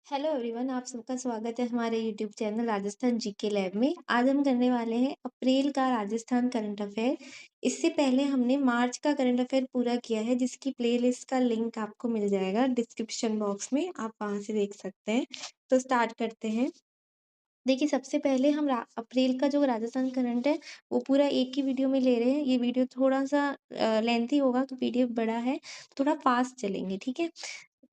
Hello everyone, आप सबका स्वागत है हमारे YouTube channel Rajasthan GK lab में। आज हम करने वाले हैं अप्रैल का राजस्थान करंट अफेयर। इससे पहले हमने मार्च का करंट अफेयर पूरा किया है, जिसकी प्लेलिस्ट का लिंक आपको मिल जाएगा डिस्क्रिप्शन बॉक्स में, आप वहां से देख सकते हैं। तो स्टार्ट करते हैं। देखिए, सबसे पहले हम अप्रैल का जो राजस्थान करंट है वो पूरा एक ही वीडियो में ले रहे हैं। ये वीडियो थोड़ा सा लेंथी होगा, तो पीडीएफ बड़ा है, थोड़ा फास्ट चलेंगे, ठीक है।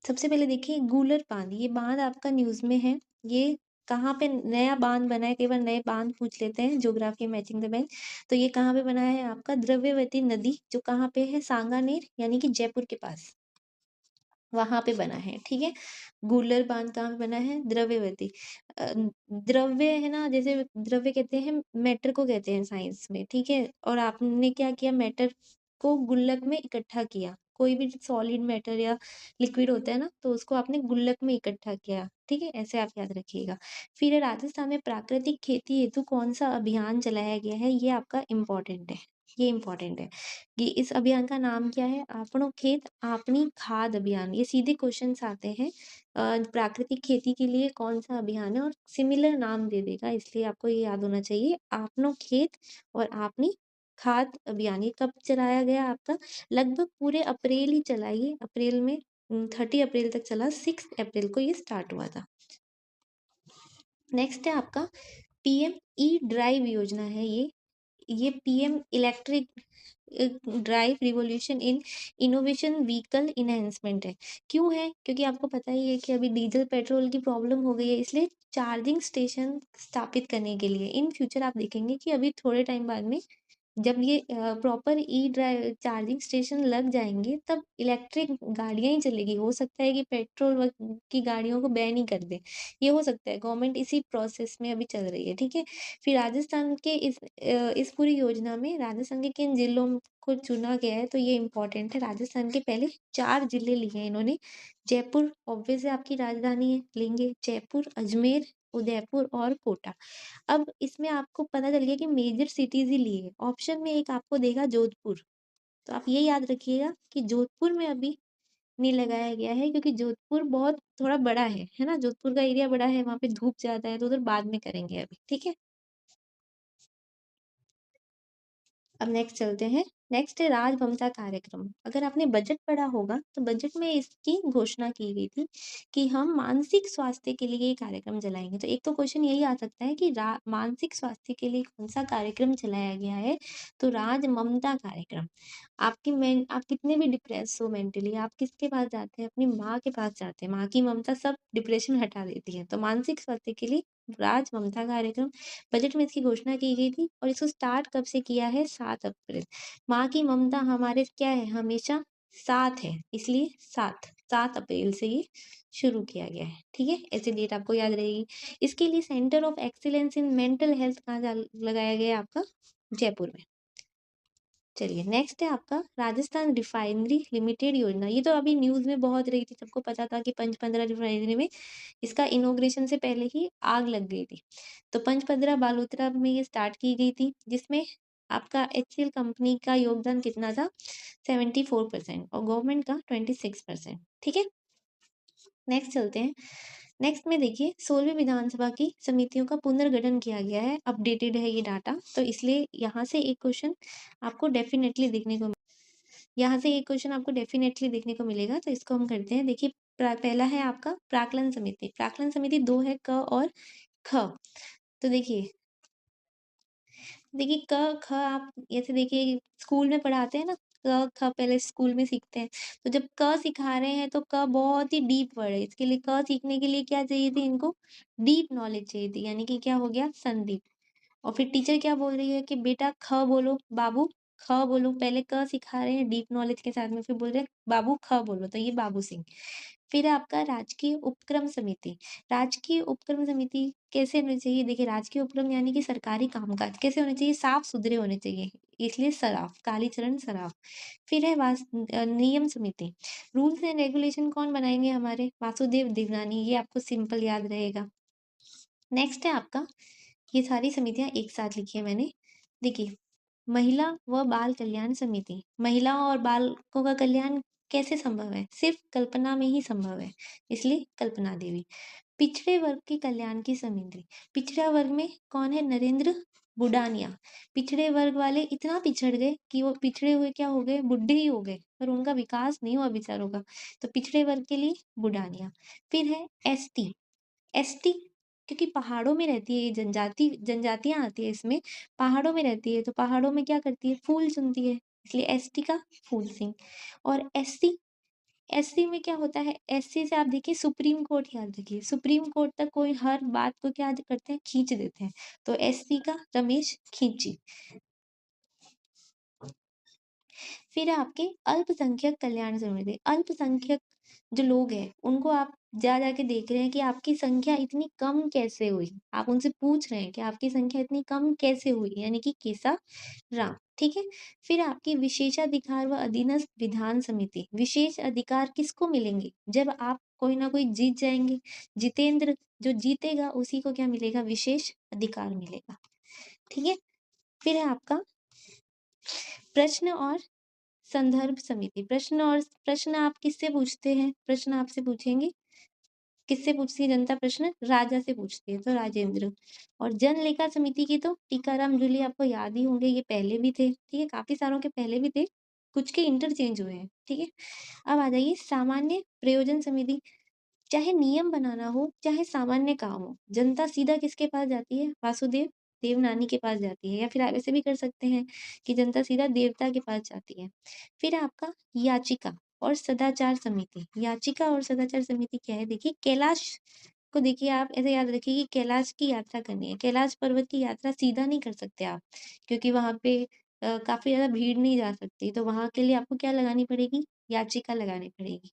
सबसे पहले देखिए, गूलर बांध, ये बांध आपका न्यूज में है। ये कहाँ पे नया बांध बना है, कई बार नए बांध पूछ लेते हैं ज्योग्राफी मैचिंग द बैंक। तो ये कहाँ पे बना है आपका, द्रव्यवती नदी, जो कहाँ पे है, सांगानेर यानी कि जयपुर के पास, वहां पे बना है, ठीक है। गूलर बांध कहाँ पे बना है, द्रव्यवती। अ, द्रव्य है ना, जैसे द्रव्य कहते हैं, मैटर को कहते हैं साइंस में, ठीक है। और आपने क्या किया, मैटर को गुल्लक में इकट्ठा किया। कोई भी सॉलिड मैटर या लिक्विड होता है ना, तो उसको आपने गुल्लक में इकट्ठा किया, ठीक है, ऐसे आप याद रखिएगा। फिर राजस्थान में प्राकृतिक खेती हेतु कौन सा अभियान चलाया गया है, ये आपका इम्पोर्टेंट है। ये इम्पोर्टेंट है कि इस अभियान का नाम क्या है, आपनो खेत आपनी खाद अभियान। ये सीधे क्वेश्चंस आते हैं। प्राकृतिक खेती के लिए कौन सा अभियान है, और सिमिलर नाम दे देगा, इसलिए आपको ये याद होना चाहिए, आपनो खेत और आपनी खाद अभियान। ये कब चलाया गया आपका, लगभग पूरे अप्रैल ही चला, ये अप्रैल में 30 अप्रैल तक चला, 6 अप्रैल को ये स्टार्ट हुआ था। नेक्स्ट है आपका पीएम ई ड्राइव योजना है। ये PM electric drive revolution in innovation vehicle enhancement है। क्यों है, क्योंकि आपको पता ही है कि अभी डीजल पेट्रोल की प्रॉब्लम हो गई है, इसलिए चार्जिंग स्टेशन स्थापित करने के लिए इन फ्यूचर आप देखेंगे कि अभी थोड़े टाइम बाद में जब ये proper E drive charging station लग जाएंगे, तब इलेक्ट्रिक गाड़ियां ही चलेगी। हो सकता है कि पेट्रोल की गाड़ियों को बैन ही कर दे, ये हो सकता है। गवर्नमेंट इसी प्रोसेस में अभी चल रही है, ठीक है। फिर राजस्थान के इस पूरी योजना में राजस्थान के किन जिलों को चुना गया है, तो ये इम्पोर्टेंट है। राजस्थान के पहले 4 जिले लिए हैं इन्होंने। जयपुर ऑब्वियस है, आपकी राजधानी है, लेंगे जयपुर, अजमेर, उदयपुर और कोटा। अब इसमें आपको पता चल गया कि मेजर सिटीज ही लिए। ऑप्शन में एक आपको देगा जोधपुर, तो आप ये याद रखिएगा कि जोधपुर में अभी नहीं लगाया गया है, क्योंकि जोधपुर बहुत थोड़ा बड़ा है ना, जोधपुर का एरिया बड़ा है, वहां पे धूप ज्यादा है, तो उधर बाद में करेंगे अभी, ठीक है। अब नेक्स्ट चलते हैं। नेक्स्ट है राजममता कार्यक्रम। अगर आपने बजट पढ़ा होगा, तो बजट में इसकी घोषणा की गई थी कि हम मानसिक स्वास्थ्य के लिए ये कार्यक्रम चलाएंगे। तो एक तो क्वेश्चन यही आ सकता है कि मानसिक स्वास्थ्य के लिए कौन सा कार्यक्रम चलाया गया है, तो राजममता कार्यक्रम। आप कितने भी डिप्रेस हो मेंटली, आप किसके पास जाते हैं, अपनी माँ के पास जाते हैं। माँ की ममता सब डिप्रेशन हटा देती है, तो मानसिक स्वास्थ्य के लिए राज ममता कार्यक्रम, बजट में इसकी घोषणा की गई थी। और इसको स्टार्ट कब से किया है, 7 अप्रैल। माँ की ममता हमारे क्या है, हमेशा साथ है, इसलिए 7 अप्रैल से ये शुरू किया गया है, ठीक है। ऐसे डेट आपको याद रहेगी। इसके लिए centre of excellence in mental health कहाँ लगाया गया है, आपका जयपुर में। चलिए, नेक्स्ट है आपका राजस्थान रिफाइनरी लिमिटेड योजना। ये तो अभी न्यूज में बहुत रही थी, सबको पता था कि पंचपंद्रा रिफाइनरी में इसका इनॉग्रेशन से पहले ही आग लग गई थी। तो पंचपद्रा बालोतरा में ये स्टार्ट की गई थी, जिसमें आपका एचसीएल कंपनी का योगदान कितना था, 74%, और गवर्नमेंट का 26%, ठीक है। नेक्स्ट चलते हैं। नेक्स्ट में देखिए, 16वीं विधानसभा की समितियों का पुनर्गठन किया गया है, अपडेटेड है ये डाटा, तो इसलिए यहाँ से एक क्वेश्चन आपको डेफिनेटली देखने को यहाँ से एक क्वेश्चन आपको डेफिनेटली देखने को मिलेगा। तो इसको हम करते हैं। देखिए, पहला है आपका प्राक्कलन समिति। प्राक्कलन समिति दो है, क और ख। तो देखिए, देखिए क ख आप ऐसे देखिए, स्कूल में पढ़ाते हैं ना, क ख पहले स्कूल में सीखते हैं। तो जब क सिखा रहे हैं, तो क बहुत ही डीप वर्ड है। इसके लिए क सीखने के लिए क्या चाहिए थी इनको, डीप नॉलेज चाहिए थी, यानी कि क्या हो गया, संदीप। और फिर टीचर क्या बोल रही है कि बेटा ख बोलो, बाबू ख बोलो। पहले क सिखा रहे हैं डीप नॉलेज के साथ में, फिर बोल रहे हैं बाबू ख बोलो, तो ये बाबू सिंह। फिर आपका राजकीय उपक्रम समिति। राजकीय उपक्रम समिति कैसे होनी चाहिए, देखिए, राजकीय उपक्रम यानी कि सरकारी कामकाज कैसे होने चाहिए, साफ सुथरे होने चाहिए, इसलिए सराफ, कालीचरण सराफ। फिर है नियम समिति। रूल्स एंड रेगुलेशन कौन बनाएंगे, हमारे वासुदेव देवनानी, ये आपको सिंपल याद रहेगा। नेक्स्ट है आपका, ये सारी समितियां एक साथ लिखी है मैंने। देखिए, महिला व बाल कल्याण समिति, महिलाओं और बालकों का कल्याण कैसे संभव है? सिर्फ कल्पना में ही संभव है, इसलिए कल्पना देवी। पिछड़े वर्ग के कल्याण की समिति। पिछड़ा वर्ग में कौन है? नरेंद्र बुडानिया। पिछड़े वर्ग वाले इतना पिछड़ गए कि वो पिछड़े हुए क्या हो गए? बुड्ढे ही हो गए, पर उनका विकास नहीं हुआ बेचारों का। तो पिछड़े वर्ग के लिए बुडानिया। फिर है एसटी। एसटी क्योंकि पहाड़ों में रहती है ये जनजातियां आती है इसमें, पहाड़ों में रहती है, तो पहाड़ों में क्या करती है? फूल चुनती है, इसलिए एसटी का फूल सिंह। और एससी, एससी में क्या होता है? एससी से आप देखिए सुप्रीम कोर्ट याद रखिए, सुप्रीम कोर्ट तक कोई हर बात को क्या करते हैं? खींच देते हैं। तो एससी का रमेश खींची। फिर आपके अल्पसंख्यक कल्याण समिति। अल्पसंख्यक जो लोग हैं उनको आप जा जाके देख रहे हैं कि आपकी संख्या इतनी कम कैसे हुई, आप उनसे पूछ रहे हैं कि आपकी संख्या इतनी कम कैसे हुई, यानी कि केसा राम। ठीक है। फिर आपकी विशेषाधिकार व अधीनस्थ विधान समिति। विशेष अधिकार किसको मिलेंगे? जब आप कोई ना कोई जीत जाएंगे, जितेंद्र जो जीतेगा उसी को क्या मिलेगा? विशेष अधिकार मिलेगा। ठीक है। फिर है आपका प्रश्न और संदर्भ समिति। प्रश्न आप किससे पूछते हैं? प्रश्न आपसे पूछेंगे, किससे पूछती है जनता प्रश्न? राजा से पूछती है, तो राजेंद्र। और जन लेखा समिति की तो टीकाराम जूली, आपको याद ही होंगे, ये पहले भी थे। ठीक है, काफी सारों के पहले भी थे, कुछ के इंटरचेंज हुए हैं। ठीक है। अब आ जाइए सामान्य प्रयोजन समिति। चाहे नियम बनाना हो, चाहे सामान्य काम हो, जनता सीधा किसके पास जाती है? वासुदेव देवनानी के पास जाती है, या फिर आप ऐसे भी कर सकते हैं कि जनता सीधा देवता के पास जाती है। फिर आपका याचिका और सदाचार समिति। याचिका और सदाचार समिति क्या है? देखिए कैलाश को देखिए, आप ऐसे याद रखिए कि कैलाश की यात्रा करनी है, कैलाश पर्वत की यात्रा सीधा नहीं कर सकते आप, क्योंकि वहां पे काफी ज्यादा भीड़ नहीं जा सकती, तो वहां के लिए आपको क्या लगानी पड़ेगी? याचिका लगानी पड़ेगी।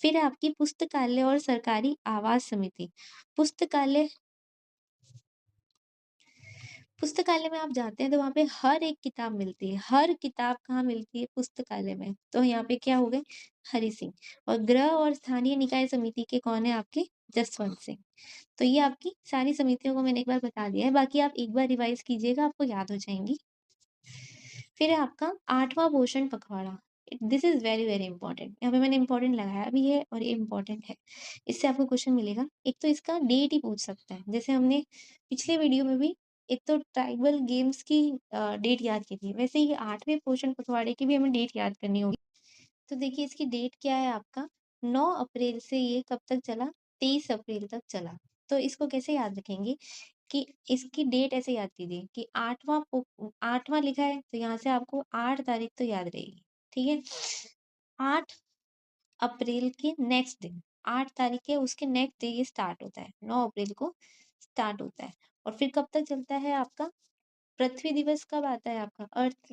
फिर आपकी पुस्तकालय और सरकारी आवास समिति। पुस्तकालय, पुस्तकालय में आप जाते हैं तो वहां पे हर एक किताब मिलती है। हर किताब कहाँ मिलती है? पुस्तकालय में। तो यहाँ पे क्या हो गए? हरि सिंह। और गृह और स्थानीय निकाय समिति के कौन है? आपके जसवंत सिंह। तो ये आपकी सारी समितियों को मैंने एक बार बता दिया है, बाकी आप एक बार रिवाइज कीजिएगा, आपको याद हो जाएंगी। फिर है आपका 8वां पोषण पखवाड़ा। This is very very important, यहाँ पे मैंने इंपॉर्टेंट लगाया भी है और ये इंपॉर्टेंट है, इससे आपको क्वेश्चन मिलेगा। एक तो इसका डेट ही पूछ सकता है, जैसे हमने पिछले वीडियो में भी एक तो ट्राइबल गेम्स की डेट याद की थी, वैसे ही 8वें पोषण पखवाड़े की भी हमें डेट याद करनी होगी। तो देखिए इसकी डेट क्या है आपका? 9 अप्रैल से ये कब तक चला? 23 अप्रैल तक चला। तो इसको कैसे याद रखेंगे कि इसकी डेट ऐसे याद कीजिए कि 8वां लिखा है, तो यहाँ से आपको 8 तारीख तो याद रहेगी। ठीक है। 8 अप्रैल के नेक्स्ट दिन, 8 तारीख के उसके नेक्स्ट डे ये स्टार्ट होता है, 9 अप्रैल को स्टार्ट होता है। और फिर कब तक चलता है आपका? पृथ्वी दिवस कब आता है आपका? अर्थ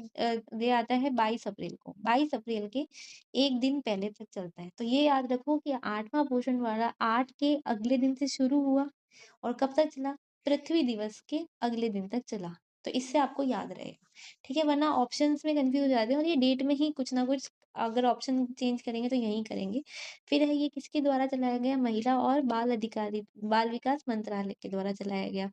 डे आता है 22 अप्रैल को। 22 अप्रैल के एक दिन पहले तक चलता है। तो ये याद रखो कि 8वां पोषण वाला 8 के अगले दिन से शुरू हुआ और कब तक चला? पृथ्वी दिवस के अगले दिन तक चला। तो इससे आपको याद रहेगा। ठीक है, वरना ऑप्शंस में कंफ्यूज हो जाते हैं, और ये डेट में ही कुछ ना कुछ अगर ऑप्शन चेंज करेंगे तो यही करेंगे। फिर है ये किसके द्वारा चलाया गया? महिला और बाल विकास मंत्रालय के द्वारा चलाया गया।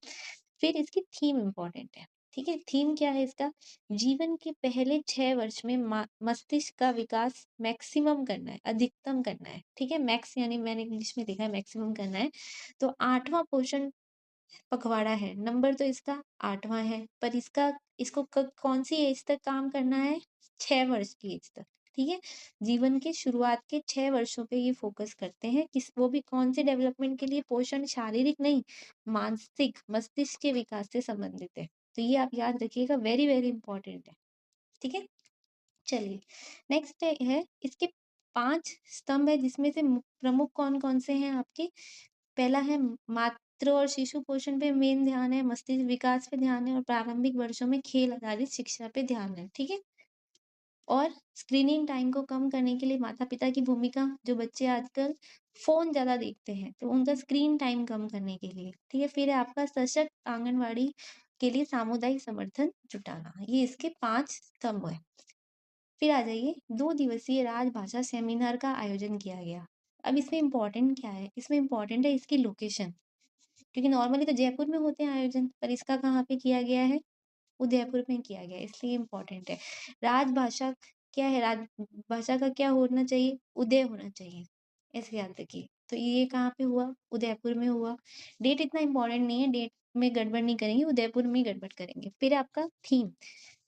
फिर इसकी थीम इम्पोर्टेंट है। ठीक है, थीम क्या है इसका? जीवन के पहले 6 वर्ष में मस्तिष्क का विकास मैक्सिमम करना है, अधिकतम करना है। ठीक है, मैक्स यानी मैंने इंग्लिश में लिखा है मैक्सिमम करना है। तो 8वां पोषण पखवाड़ा है, नंबर तो इसका 8वां है, पर इसको कौन सी एज तक काम करना है? 6 वर्ष की एज तक। ठीक है, जीवन के शुरुआत के 6 वर्षों पे ये फोकस करते हैं, किस वो भी कौन से डेवलपमेंट के लिए? पोषण शारीरिक नहीं, मानसिक मस्तिष्क के विकास से संबंधित है। तो ये आप याद रखिएगा, वेरी वेरी इंपॉर्टेंट है। ठीक है, चलिए नेक्स्ट है इसके 5 स्तंभ है, जिसमें से प्रमुख कौन कौन से हैं आपके? पहला है मातृ और शिशु पोषण पे मेन ध्यान है, मस्तिष्क विकास पे ध्यान है, और प्रारंभिक वर्षों में खेल आधारित शिक्षा पे ध्यान है। ठीक है, और स्क्रीनिंग टाइम को कम करने के लिए माता पिता की भूमिका, जो बच्चे आजकल फोन ज्यादा देखते हैं तो उनका स्क्रीन टाइम कम करने के लिए। ठीक है, फिर है आपका सशक्त आंगनवाड़ी के लिए सामुदायिक समर्थन जुटाना। ये इसके 5 स्तंभ है। फिर आ जाइए, 2 दिवसीय राजभाषा सेमिनार का आयोजन किया गया। अब इसमें इम्पोर्टेंट क्या है? इसमें इम्पोर्टेंट है इसकी लोकेशन, क्योंकि नॉर्मली तो जयपुर में होते हैं आयोजन, पर इसका कहाँ पे किया गया है? उदयपुर में किया गया है, इसलिए इम्पोर्टेंट है। राजभाषा क्या है, राजभाषा का क्या होना चाहिए? उदय होना चाहिए, ऐसे याद रखिए। तो ये कहाँ पे हुआ? उदयपुर में हुआ। डेट इतना इम्पोर्टेंट नहीं है, डेट में गड़बड़ नहीं करेंगे, उदयपुर में ही गड़बड़ करेंगे। फिर आपका थीम,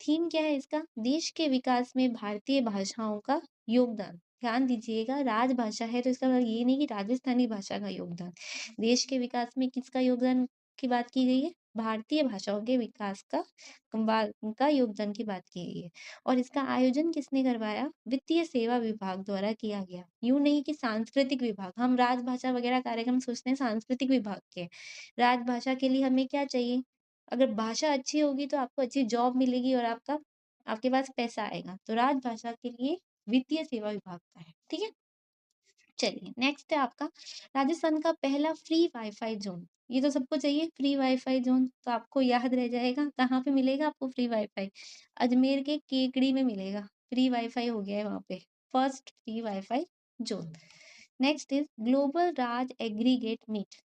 थीम क्या है इसका? देश के विकास में भारतीय भाषाओं का योगदान। ध्यान दीजिएगा, राजभाषा है तो इसका मतलब ये नहीं कि राजस्थानी भाषा का योगदान। देश के विकास में किसका योगदान की बात की गई है? भारतीय भाषाओं के विकास का योगदान की बात की गई है। और इसका आयोजन किसने करवाया? वित्तीय सेवा विभाग द्वारा किया गया। यूं नहीं कि सांस्कृतिक विभाग, हम राजभाषा वगैरह कार्यक्रम सोचते हैं सांस्कृतिक विभाग के। राजभाषा के लिए हमें क्या चाहिए? अगर भाषा अच्छी होगी तो आपको अच्छी जॉब मिलेगी और आपके पास पैसा आएगा। तो राजभाषा के लिए वित्तीय सेवा विभाग का है, ठीक है। चलिए नेक्स्ट है आपका राजस्थान का पहला फ्री वाईफाई जोन। ये तो सबको चाहिए फ्री वाईफाई जोन, तो आपको याद रह जाएगा कहाँ पे मिलेगा आपको फ्री वाईफाई? अजमेर के केकड़ी में मिलेगा, फ्री वाईफाई हो गया है वहां पे, first free WiFi zone. Next is global Raj aggregate meet,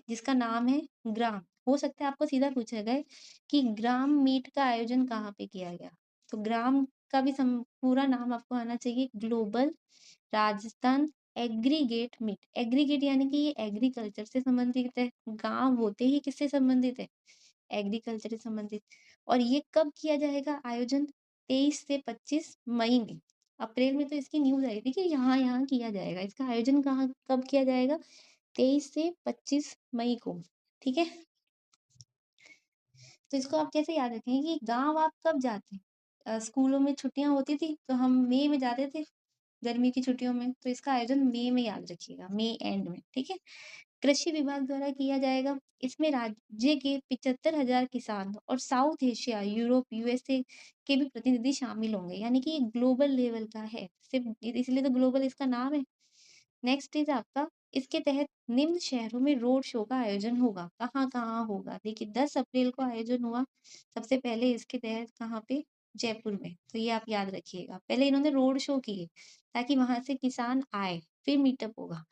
जिसका नाम है ग्राम। हो सकता है आपको सीधा पूछा गया कि ग्राम मीट का आयोजन कहाँ पे किया गया, तो ग्राम का भी पूरा नाम आपको आना चाहिए, global Rajasthan aggregate meet. Aggregate यानी कि ये एग्रीकल्चर से संबंधित है, गांव होते ही किससे संबंधित है? एग्रीकल्चर से संबंधित। और ये कब किया जाएगा आयोजन? 23 से 25 मई में। अप्रैल में तो इसकी न्यूज आई थी कि यहाँ यहाँ किया जाएगा, इसका आयोजन कहाँ कब किया जाएगा? 23 से 25 मई को, ठीक है। तो इसको आप कैसे याद रखेंगे कि गांव आप कब जाते हैं? स्कूलों में छुट्टियां होती थी तो हम मई में जाते थे, गर्मी की छुट्टियों में, तो इसका आयोजन मई में याद रखिएगा, मई एंड में, ठीक है। कृषि विभाग द्वारा किया जाएगा। इसमें राज्य के 75,000 किसान और साउथ एशिया, यूरोप, यूएसए के भी प्रतिनिधि शामिल होंगे, यानी कि ये ग्लोबल लेवल का है, सिर्फ इसलिए तो ग्लोबल इसका नाम है। नेक्स्ट इज आपका, इसके तहत निम्न शहरों में रोड शो का आयोजन होगा। कहाँ कहाँ होगा? देखिए 10 अप्रैल को आयोजन हुआ सबसे पहले इसके तहत, कहाँ पे? जयपुर में। तो ये आप याद रखिएगा, पहले इन्होंने रोड शो किए ताकि वहां से किसान आए, फिर मीटअप होगा।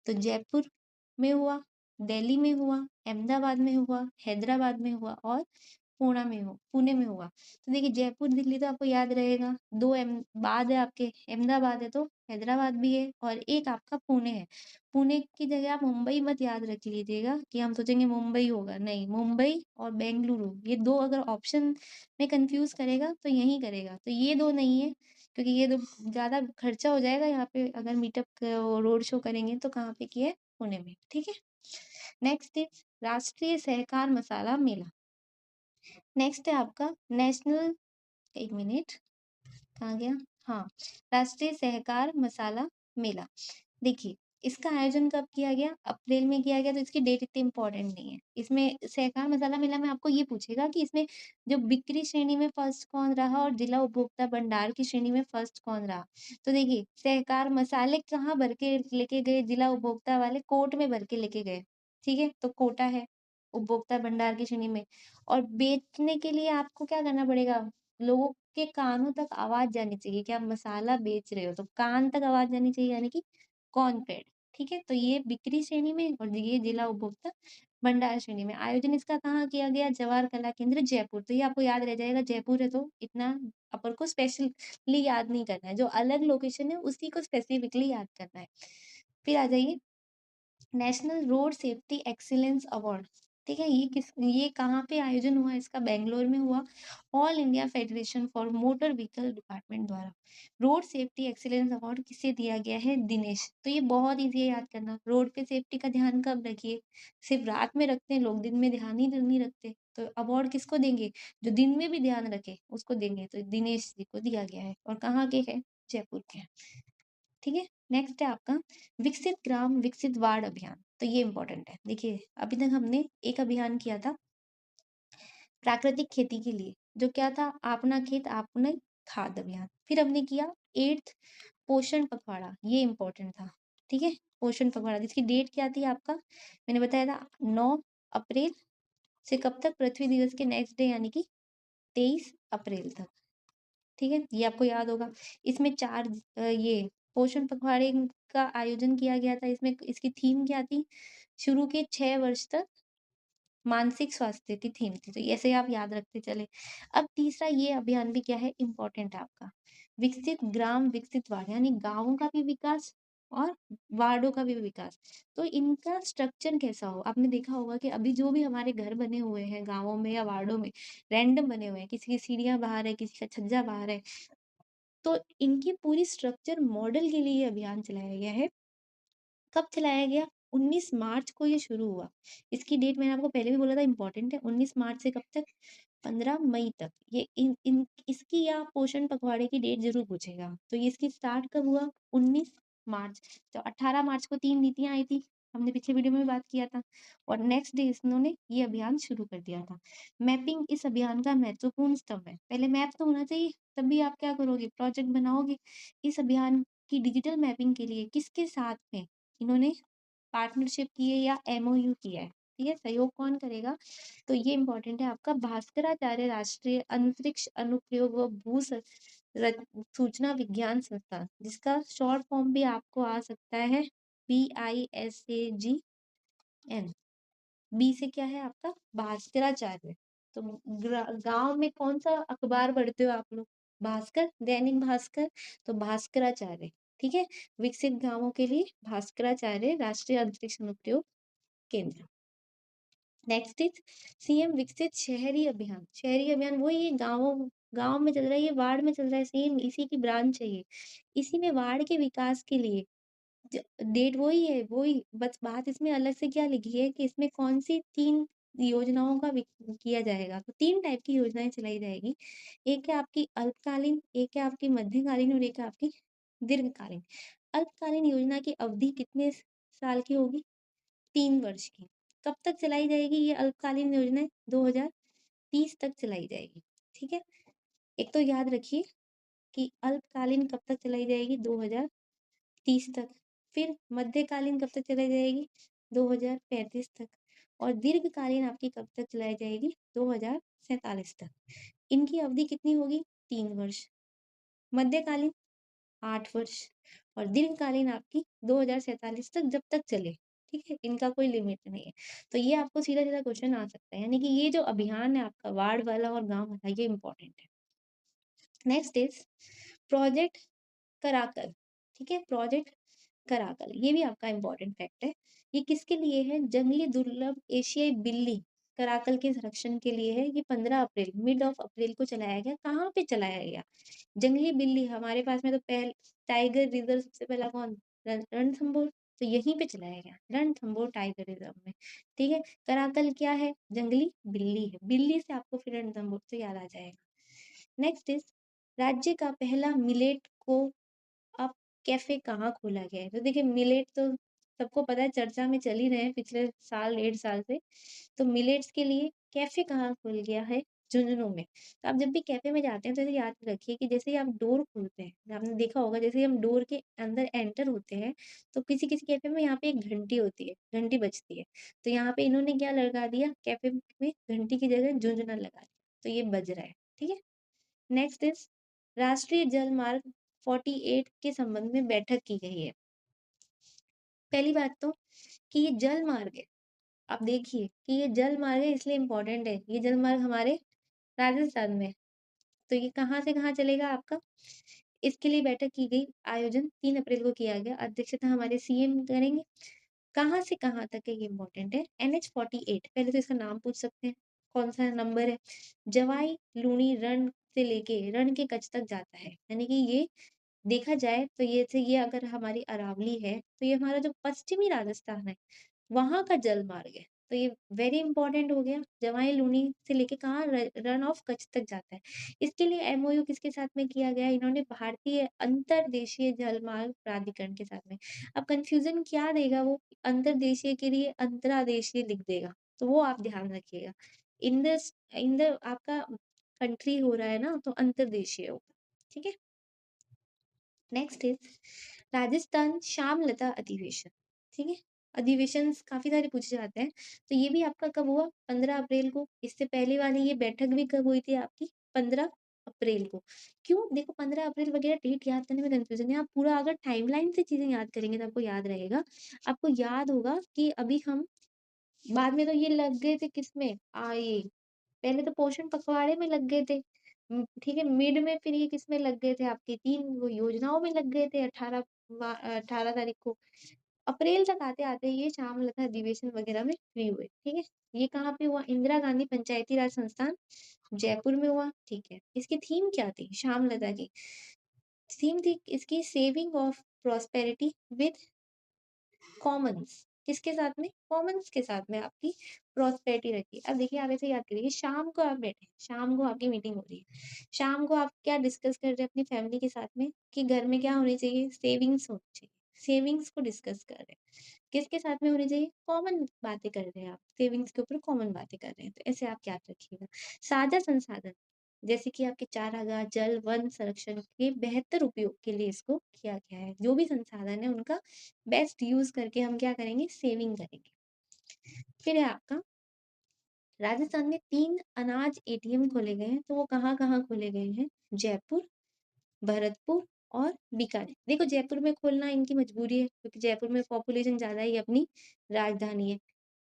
तो जयपुर में हुआ, दिल्ली में हुआ, अहमदाबाद में हुआ, हैदराबाद में हुआ और पुणे में हुआ। तो देखिए जयपुर दिल्ली तो आपको याद रहेगा, दो बाद है आपके, अहमदाबाद है तो हैदराबाद भी है, और एक आपका पुणे है। पुणे की जगह आप मुंबई मत याद रख लीजिएगा कि हम सोचेंगे मुंबई होगा, नहीं, मुंबई और बेंगलुरु, ये दो अगर ऑप्शन में कंफ्यूज करेगा तो यही करेगा, तो ये दो नहीं है, क्योंकि ये दो ज्यादा खर्चा हो जाएगा यहाँ पे, अगर मीटअप रोड शो करेंगे तो कहाँ पे किया है? पुणे में, ठीक है। नेक्स्ट इज राष्ट्रीय सहकार मसाला मेला। नेक्स्ट है आपका नेशनल, एक मिनट, कहाँ गया? हाँ, राष्ट्रीय सहकार मसाला मेला। देखिए इसका आयोजन कब किया गया? अप्रैल में किया गया, तो इसकी डेट इतनी इंपॉर्टेंट नहीं है। इसमें सहकार मसाला मेला में आपको ये पूछेगा कि इसमें जो बिक्री श्रेणी में फर्स्ट कौन रहा और जिला उपभोक्ता भंडार की श्रेणी में फर्स्ट कौन रहा। तो देखिए सहकार मसाले कहाँ भर के लेके गए? जिला उपभोक्ता वाले कोर्ट में भर के लेके गए, ठीक है, तो कोटा है उपभोक्ता भंडार की श्रेणी में। और बेचने के लिए आपको क्या करना पड़ेगा? लोगों के कानों तक आवाज जानी चाहिए कि आप मसाला बेच रहे हो, तो कान तक आवाज जानी चाहिए, यानी कि कॉर्नफेड, ठीक है। तो ये बिक्री श्रेणी में और ये जिला उपभोक्ता भंडार श्रेणी में। आयोजन इसका कहाँ किया गया? जवाहर कला केंद्र जयपुर। तो ये आपको याद रह जाएगा, जयपुर है तो इतना अपन को स्पेशली याद नहीं करना है, जो अलग लोकेशन है उसी को स्पेसिफिकली याद करना है। फिर आ जाइए national road safety excellence award, ठीक है। ये कहाँ पे आयोजन हुआ? इसका बेंगलोर में हुआ, all India federation for motor vehicle department द्वारा। रोड सेफ्टी एक्सीलेंस अवार्ड किसे दिया गया है? दिनेश। तो ये बहुत ईजी है याद करना, रोड पे सेफ्टी का ध्यान कब रखिए? सिर्फ रात में रखते हैं लोग, दिन में ध्यान ही नहीं रखते, तो अवार्ड किसको देंगे? जो दिन में भी ध्यान रखे उसको देंगे, तो दिनेश जी को दिया गया है, और कहाँ के है? जयपुर के हैं, ठीक है। नेक्स्ट है आपका विकसित ग्राम विकसित वार्ड अभियान। तो ये इंपॉर्टेंट है, देखिए अभी तक हमने एक अभियान किया था प्राकृतिक खेती के लिए, जो क्या था? अपना खेत आपने खाद अभियान। फिर हमने किया 8th पोषण पखवाड़ा, ये इंपॉर्टेंट था, ठीक है। पोषण पखवाड़ा जिसकी डेट क्या थी आपका? मैंने बताया था 9 अप्रैल से कब तक? पृथ्वी दिवस के नेक्स्ट डे, यानी कि 23 अप्रैल तक, ठीक है, ये आपको याद होगा। इसमें ये पोषण पखवाड़े का आयोजन किया गया था। इसमें इसकी थीम क्या थी? शुरू के 6 वर्ष तक मानसिक स्वास्थ्य की थीम थी, तो ऐसे आप याद रखते चले। अब तीसरा ये अभियान भी क्या है, इम्पोर्टेंट है आपका, विकसित ग्राम विकसित वार्ड, यानी गाँवों का भी विकास और वार्डों का भी विकास। तो इनका स्ट्रक्चर कैसा हो, आपने देखा होगा कि अभी जो भी हमारे घर बने हुए हैं गाँवों में या वार्डों में, रैंडम बने हुए हैं, किसी की सीढ़ियाँ बाहर है, किसी का छज्जा बाहर है, तो इनकी पूरी स्ट्रक्चर मॉडल के लिए ये अभियान चलाया गया है। कब चलाया गया? 19 मार्च को ये शुरू हुआ। इसकी डेट मैंने आपको पहले भी बोला था, इम्पोर्टेंट है। 19 मार्च से कब तक? 15 मई तक। ये इन इन इसकी या पोषण पखवाड़े की डेट ज़रूर पूछेगा। तो ये इसकी स्टार्ट कब हुआ? 19 मार्च। तो 18 मार्च को 3 नीतियाँ आई थी। हमने पिछले वीडियो में भी बात किया था। और नेक्स्ट डे इन्होंने ये अभियान शुरू कर दिया था। मैपिंग इस अभियान का महत्वपूर्ण स्तंभ है। पहले मैप तो होना चाहिए, तभी आप क्या करोगे? प्रोजेक्ट बनाओगे। इस अभियान की डिजिटल मैपिंग के लिए किसके साथ में इन्होंने पार्टनरशिप की है या एमओयू किया है? ठीक है, सहयोग कौन करेगा? तो ये इम्पोर्टेंट है आपका, भास्कराचार्य राष्ट्रीय अंतरिक्ष अनुप्रयोग व सूचना विज्ञान संस्थान, जिसका शॉर्ट फॉर्म भी आपको आ सकता है BISAGN। बी से क्या है आपका? भास्कराचार्य। तो गांव में कौन सा अखबार पढ़ते हो आप लोग? भास्कर, दैनिक भास्कर। तो भास्कराचार्य, ठीक है। विकसित गांवों के लिए भास्कराचार्य राष्ट्रीय अंतरिक्ष अनुप्रयोग केंद्र। नेक्स्ट इज सीएम विकसित शहरी अभियान। शहरी अभियान वही है, गाँव में चल रहा है, ये वार्ड में चल रहा है, सेम इसी की ब्रांच है ये। इसी में वार्ड के विकास के लिए डेट वही है, वही, बस बात इसमें अलग से क्या लिखी है कि इसमें कौन सी 3 योजनाओं का किया जाएगा। तो 3 टाइप की योजनाएं चलाई जाएगी। एक है आपकी अल्पकालीन, एक है आपकी मध्यकालीन और एक है आपकी दीर्घकालीन। अल्पकालीन योजना की अवधि कितने साल की होगी? 3 वर्ष की। कब तक चलाई जाएगी ये अल्पकालीन योजनाएं? 2030 तक चलाई जाएगी। ठीक है, एक तो याद रखिए कि अल्पकालीन कब तक चलाई जाएगी? 2030 तक। फिर मध्यकालीन कब तक चलाई जाएगी? 2035 तक। और दीर्घकालीन आपकी कब तक चलाई जाएगी? 2047 तक। इनकी अवधि कितनी होगी? 3 वर्ष। मध्यकालीन 8 वर्ष और दीर्घकालीन आपकी 2047 तक, जब तक चले। ठीक है, इनका कोई लिमिट नहीं है। तो ये आपको सीधा-सीधा क्वेश्चन आ सकता है, यानी कि ये जो अभियान है आपका वार्ड वाला और गाँव वाला, ये इम्पोर्टेंट है। Next is project caracal. ठीक है, प्रोजेक्ट कराकल, ये भी आपका इम्पोर्टेंट फैक्ट है। ये किसके लिए है? जंगली दुर्लभ एशियाई बिल्ली कराकल के संरक्षण के लिए है। ये 15 अप्रैल, मिड ऑफ अप्रैल को चलाया गया। कहाँ पे चलाया गया? जंगली बिल्ली हमारे पास में तो टाइगर रिजर्व सबसे पहला कौन? रणथंभौर। तो यहीं पे चलाया गया, रणथंभौर टाइगर रिजर्व में। ठीक है, कराकल क्या है? जंगली बिल्ली है। बिल्ली से आपको फिर रणथंभौर से याद आ जाएगा। नेक्स्ट इज राज्य का पहला मिलेट को अब कैफे कहाँ खोला गया है? तो देखिए, मिलेट तो सबको पता है, चर्चा में चल ही रहे हैं पिछले साल 1.5 साल से। तो मिलेट्स के लिए कैफे कहाँ खुल गया है? झुंझुनू में। तो आप जब भी कैफे में जाते हैं तो ये याद रखिए कि जैसे ही आप डोर खोलते हैं, आपने देखा होगा, जैसे ही हम डोर के अंदर एंटर होते हैं तो किसी किसी कैफे में यहाँ पे एक घंटी होती है, घंटी बजती है। तो यहाँ पे इन्होंने क्या लगा दिया? कैफे में घंटी की जगह झुंझुना लगा दिया, तो ये बज रहा है। ठीक है, नेक्स्ट इज राष्ट्रीय जल मार्ग 48 के संबंध में बैठक की गई है। पहली बात तो कि ये जल मार्ग है। आप देखिए कि ये जल मार्ग है, इसलिए इम्पोर्टेंट है। ये जल मार्ग हमारे राजस्थान में। तो ये कहाँ से कहाँ चलेगा आपका? इसके लिए बैठक की गई, आयोजन 3 अप्रैल को किया गया। अध्यक्षता हमारे सीएम करेंगे। कहाँ से कहाँ तक है, ये इम्पोर्टेंट है। NH48, पहले तो इसका नाम पूछ सकते हैं, कौन सा नंबर है? जवाई लूणी रण से लेके रण के कच्छ तक जाता है, यानी कि ये देखा जाए तो ये अगर हमारी अरावली है, तो ये हमारा जो पश्चिमी राजस्थान है, वहाँ का जल मार्ग है। तो ये वेरी इंपॉर्टेंट हो गया। जवाई लूनी से लेके कहाँ? रन ऑफ कच्छ तक जाता है। इसके लिए एमओयू किसके साथ में किया गया? इन्होंने भारतीय अंतरदेशीय जलमार्ग प्राधिकरण के साथ में। अब कंफ्यूजन क्या देगा वो? अंतरदेशीय के लिए अंतरादेशीय लिख देगा, तो वो आप ध्यान रखिएगा। इन द आपका कंट्री हो रहा है ना, तो अंतरदेशीय होगा। ठीक है, नेक्स्ट इज राजस्थान श्यामलता अधिवेशन। ठीक है, अधिवेशन काफी सारे पूछे जाते हैं। तो ये भी आपका कब हुआ? 15 अप्रैल को। इससे पहले वाली ये बैठक भी कब हुई थी आपकी? 15 अप्रैल को। क्यों? देखो, 15 अप्रैल वगैरह डेट याद करने में कंफ्यूजन है। आप पूरा अगर टाइमलाइन से चीजें याद करेंगे तो आपको याद रहेगा। आपको याद होगा कि अभी हम बाद में तो ये लग गए थे किसमें ये पहले तो पोषण पखवाड़े में लग गए थे। ठीक है, मिड में फिर ये किसमें लग गए थे, आपके 3 वो योजनाओं में लग गए थे 18 तारीख को। अप्रैल तक आते-आते ये श्यामलता अधिवेशन वगैरह में फ्री हुए, ठीक है? ये कहाँ पे हुआ? इंदिरा गांधी पंचायती राज संस्थान, जयपुर में हुआ, ठीक है? इसकी थीम क्या थी? श्यामलता की थीम थी इसकी saving of prosperity with Commons. किसके साथ में? कॉमन्स के साथ में आपकी प्रॉस्पेरिटी रखी। अब देखिए आप ऐसे याद करिए, शाम को आप बैठे हैं, शाम को आपकी मीटिंग हो रही है। शाम को आप क्या डिस्कस कर रहे हैं अपनी फैमिली के साथ में कि घर में क्या होनी चाहिए? सेविंग्स होनी चाहिए। सेविंग्स को डिस्कस कर रहे हैं। किसके साथ में होनी चाहिए? कॉमन बातें कर रहे हैं आप। सेविंग्स के ऊपर कॉमन बातें कर रहे हैं। तो ऐसे आप याद रखिएगा। साझा संसाधन, जैसे कि आपके चारागाह, जल, वन संरक्षण के बेहतर उपयोग के लिए इसको किया गया है। जो भी संसाधन है उनका बेस्ट यूज़ करके हम क्या करेंगे? सेविंग करेंगे। फिर है आपका राजस्थान में 3 अनाज एटीएम खोले गए हैं, तो वो कहाँ-कहाँ खोले गए हैं? जयपुर, भरतपुर और बीकानेर। देखो जयपुर में खोलना इनकी मजबूरी है, क्योंकि जयपुर में पॉपुलेशन ज़्यादा है, ये अपनी राजधानी है।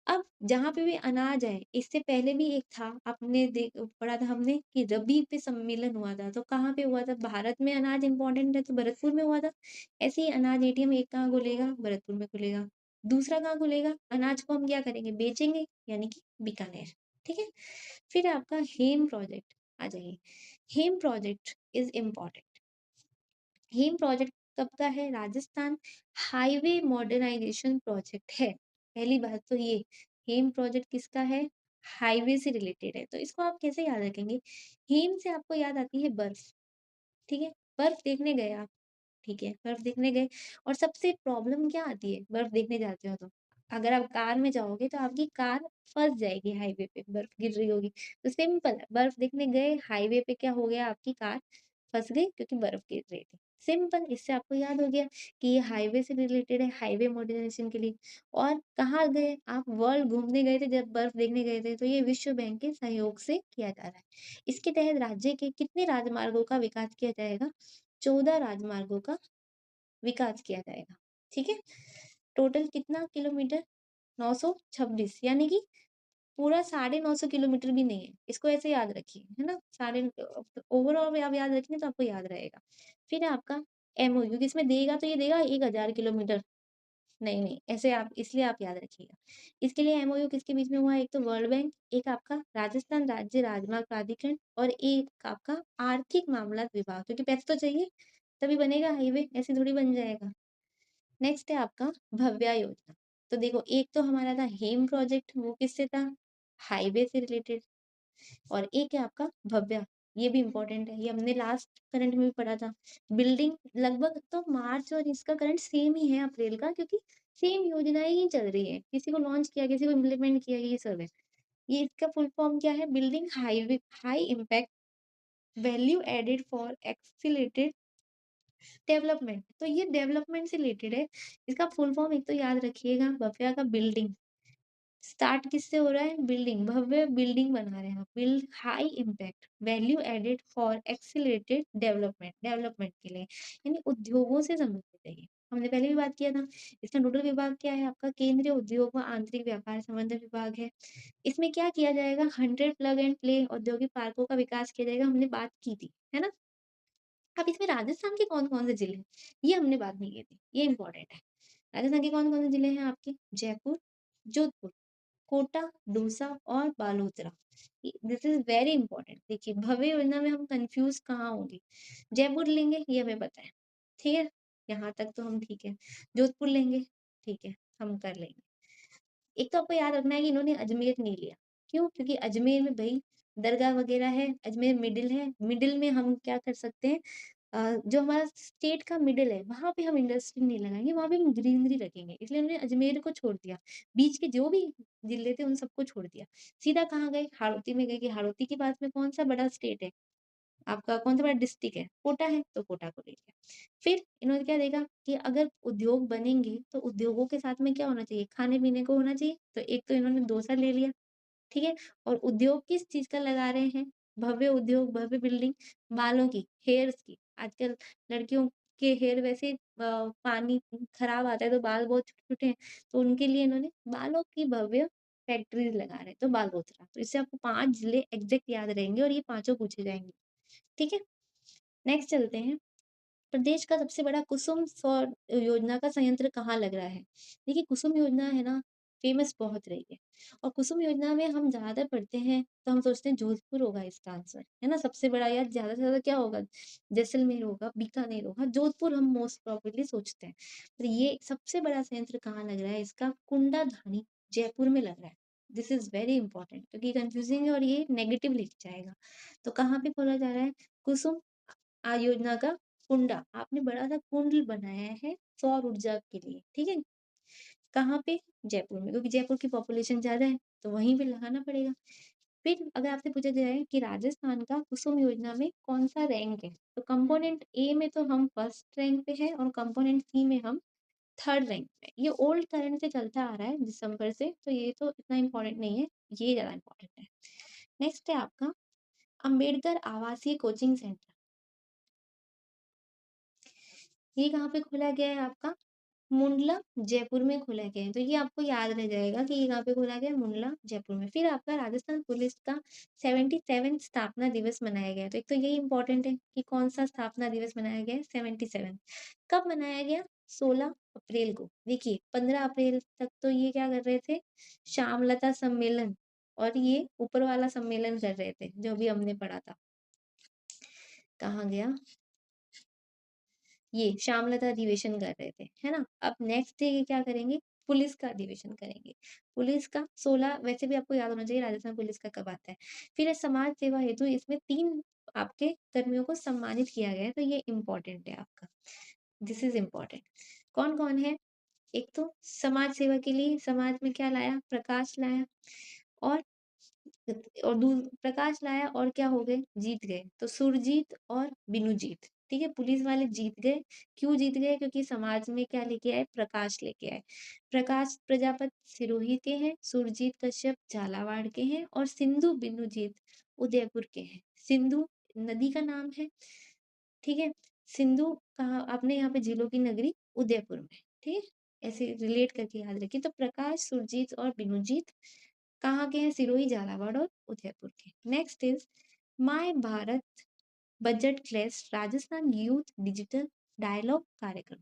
अब जहाँ पे भी अनाज है, इससे पहले भी एक था, आपने पढ़ा था हमने कि रबी पे सम्मेलन हुआ था, तो कहाँ पे हुआ था? भारत में अनाज इम्पोर्टेंट है तो भरतपुर में हुआ था। ऐसे ही अनाज एटीएम एक कहाँ खुलेगा? भरतपुर में खुलेगा। दूसरा कहाँ खुलेगा? अनाज को हम क्या करेंगे? बेचेंगे, यानी कि बीकानेर, ठीक है? फिर आपका हेम प्रोजेक्ट आ जाइए। HEM project is important. HEM project कब का है? राजस्थान हाईवे मॉडर्नाइजेशन प्रोजेक्ट है। पहली बात तो ये, हेम प्रोजेक्ट किसका है? हाईवे से रिलेटेड है। तो इसको आप कैसे याद रखेंगे? हेम से आपको याद आती है बर्फ, ठीक है? बर्फ देखने गए आप, ठीक है? बर्फ देखने गए और सबसे प्रॉब्लम क्या आती है बर्फ देखने जाते हो तो? अगर आप कार में जाओगे तो आपकी कार फँस जाएगी हाईवे पे, बर्फ गिर रही होगी। तो सिंपल है, बर्फ देखने गए, हाईवे पे क्या हो गया? आपकी कार फँस गई क्योंकि बर्फ गिर रही थी। सिंपल, इससे आपको याद हो गया कि ये हाईवे से रिलेटेड है, हाईवे मॉडर्नाइजेशन के लिए। और कहाँ गए? आप वर्ल्ड घूमने गए थे जब बर्फ देखने गए थे, तो ये विश्व बैंक के सहयोग से किया जा रहा है। इसके तहत राज्य के कितने राजमार्गों का विकास किया जाएगा? 14 राजमार्गों का विकास किया जाएगा, ठीक है? टोटल कितना किलोमीटर? 926, यानी कि पूरा 950 किलोमीटर भी नहीं है। इसको ऐसे याद रखिए, है ना? साढ़े ओवरऑल में आप याद रखेंगे तो आपको याद रहेगा। फिर आपका एमओयू किसमें देगा, तो ये देगा 1000 किलोमीटर। नहीं, नहीं, ऐसे आप इसलिए आप याद रखिएगा। इसके लिए एमओयू किसके बीच में हुआ है? एक तो वर्ल्ड बैंक, एक आपका राजस्थान राज्य राजमार्ग प्राधिकरण और एक आपका आर्थिक मामलात विभाग, क्योंकि पैसे तो चाहिए, तभी बनेगा हाईवे, ऐसे थोड़ी बन जाएगा। नेक्स्ट है आपका भव्या योजना। तो देखो एक तो हमारा था हेम प्रोजेक्ट, वो किससे था? हाईवे से रिलेटेड। और एक है आपका भव्या, ये भी इम्पोर्टेंट है, ये हमने लास्ट करंट में भी पढ़ा था। बिल्डिंग लगभग तो मार्च और इसका करंट सेम ही है अप्रैल का, क्योंकि सेम योजनाएं ही चल रही है, किसी को लॉन्च किया, किसी को इम्प्लीमेंट किया, ये सब है। ये इसका फुल फॉर्म क्या है? Building highway high impact value added for accelerated development. तो ये डेवलपमेंट से रिलेटेड है। इसका फुल फॉर्म एक तो याद रखिएगा, भव्या का बिल्डिंग। स्टार्ट किससे हो रहा है? बिल्डिंग, भव्य बिल्डिंग बना रहे हैं हम। Build high impact value added for accelerated development, development के लिए, यानी उद्योगों से संबंधित है ये। हमने पहले भी बात किया था। इसका नोडल विभाग क्या है आपका? केंद्रीय उद्योग व आंतरिक व्यापार संबंध विभाग है। इसमें क्या किया जाएगा? 100 प्लग एंड प्ले औद्योगिक पार्कों का विकास किया जाएगा, हमने बात की थी, है ना? अब इसमें राजस्थान के कौन-कौन से जिले हैं, ये हमने बात नहीं की थी, ये इम्पोर्टेंट है। राजस्थान के कौन-कौन से जिले हैं आपके? जयपुर, जोधपुर, कोटा, दौसा और Balotra. This is very important. देखिए भव्य योजना में हम कन्फ्यूज़ कहाँ होंगे? जयपुर लेंगे, ये हमें पता है, ठीक है? यहाँ तक तो हम ठीक है। जोधपुर लेंगे, ठीक है, हम कर लेंगे। एक तो आपको याद रखना है कि इन्होंने अजमेर नहीं लिया। क्यों? क्योंकि अजमेर में भई दरगाह वगैरह है, अजमेर मिडिल है, मिडिल में हम क्या कर सकते हैं, जो हमारा स्टेट का मिडल है, वहाँ पे हम इंडस्ट्री नहीं लगाएँगे, वहाँ पे हम ग्रीनरी रखेंगे। इसलिए उन्होंने अजमेर को छोड़ दिया। बीच के जो भी जिले थे, उन सबको छोड़ दिया। सीधा कहाँ गए? हाड़ौती में गए कि हाड़ौती के पास में कौन-सा बड़ा स्टेट है? आपका कौन-सा बड़ा डिस्ट्रिक्ट है? कोटा है, तो कोटा को ले लिया। फिर इन्होंने क्या देखा कि अगर उद्योग बनेंगे, तो उद्योगों के साथ में क्या होना चाहिए? खाने-पीने को होना चाहिए। तो एक तो इन्होंने डोसा ले लिया। ठीक है? और उद्योग किस चीज़ का लगा रहे हैं? भव्य उद्योग, भव्य बिल्डिंग, बालों की, हेयर्स की। आजकल लड़कियों के हेयर वैसे पानी खराब आता है तो बाल बहुत छोटे-छोटे हैं, तो उनके लिए इन्होंने बालों की भव्य फैक्ट्रीज लगा रहे हैं, तो बागोतरा। तो इससे आपको 5 जिले एग्ज़ैक्ट याद रहेंगे और ये पाँचों पूछे जाएँगे, ठीक है? नेक्स्ट चलते हैं। प्रदेश का सबसे बड़ा कुसुम सौर योजना का संयंत्र कहाँ लग रहा है? देखिए कुसुम योजना है ना, फेमस बहुत रही है और कुसुम योजना में हम ज़्यादातर पढ़ते हैं तो हम सोचते हैं जोधपुर होगा इसका आंसर, है ना? सबसे बड़ा या ज़्यादा से ज़्यादा क्या होगा? जैसलमेर होगा, बीकानेर होगा, जोधपुर हम मोस्ट प्रोबेबली सोचते हैं। पर ये सबसे बड़ा संयंत्र कहाँ लग रहा है इसका? कुंडाधानी, जयपुर में लग रहा है। दिस इज़ वेरी इंपॉर्टेंट क्योंकि कन्फ्यूज़िंग है और ये नेगेटिव लिख जाएगा। तो कहाँ पे खोला जा रहा है? कुसुम योजना का कुंडा, आपने बड़ा-सा कुंड बनाया है सौर ऊर्जा के लिए, ठीक है? कहाँ पे? जयपुर में, क्योंकि जयपुर की पॉपुलेशन ज़्यादा है, तो वहीं पे लगाना पड़ेगा। फिर अगर आपसे पूछा जाए कि राजस्थान का कुसुम योजना में कौन-सा रैंक है? तो कंपोनेंट ए में तो हम फर्स्ट रैंक पे हैं और कंपोनेंट सी में हम थर्ड रैंक पे। ये ओल्ड करंट से चलता आ रहा है दिसंबर से, तो ये तो इतना इम्पोर्टेंट नहीं है, ये ज़्यादा इम्पोर्टेंट है। नेक्स्ट है आपका अंबेडकर आवासीय कोचिंग सेंटर। ये कहाँ पे खोला गया है आपका? मुंडला, जयपुर में खोला गया है। तो ये आपको याद रह जाएगा कि ये कहाँ पे खोला गया है? मुंडला, जयपुर में। फिर आपका राजस्थान पुलिस का 77 स्थापना दिवस मनाया गया है। तो एक तो ये इम्पोर्टेंट है कि कौन-सा स्थापना दिवस मनाया गया है? 77। कब मनाया गया? 16 अप्रैल को। देखिए 15 अप्रैल तक तो ये क्या कर रहे थे? श्यामलता सम्मेलन और ये ऊपर वाला सम्मेलन कर रहे थे, जो अभी हमने पढ़ा था। कहाँ गया? ये श्यामलता अधिवेशन कर रहे थे, है ना? अब नेक्स्ट डे ये क्या करेंगे? पुलिस का अधिवेशन करेंगे। पुलिस का 16 वैसे भी आपको याद होना चाहिए राजस्थान पुलिस का कब आता है। फिर है समाज सेवा हेतु इसमें 3 आपके कर्मियों को सम्मानित किया गया है, तो ये इम्पोर्टेंट है आपका। This is important. कौन-कौन है? एक तो समाज सेवा के लिए समाज में क्या लाया? प्रकाश लाया और और प्रकाश लाया और क्या हो गए? जीत गए। तो सुरजीत और बिनुजीत, ठीक है? पुलिस वाले जीत गए। क्यों जीत गए? क्योंकि समाज में क्या लेके आए? प्रकाश लेके आए। प्रकाश प्रजापति सिरोही के हैं, सुरजीत कश्यप झालावाड़ के हैं और सिंधु बिनुजीत उदयपुर के हैं। सिंधु नदी का नाम है, ठीक है? सिंधु कहाँ आपने यहाँ पे झीलों की नगरी उदयपुर में, ठीक है? ऐसे रिलेट करके याद रखिए। तो प्रकाश, सुरजीत और बिनुजीत कहाँ के हैं? सिरोही, झालावाड़ और उदयपुर के। Next is my Bharat budget क्लेश राजस्थान यूथ डिजिटल डायलॉग कार्यक्रम।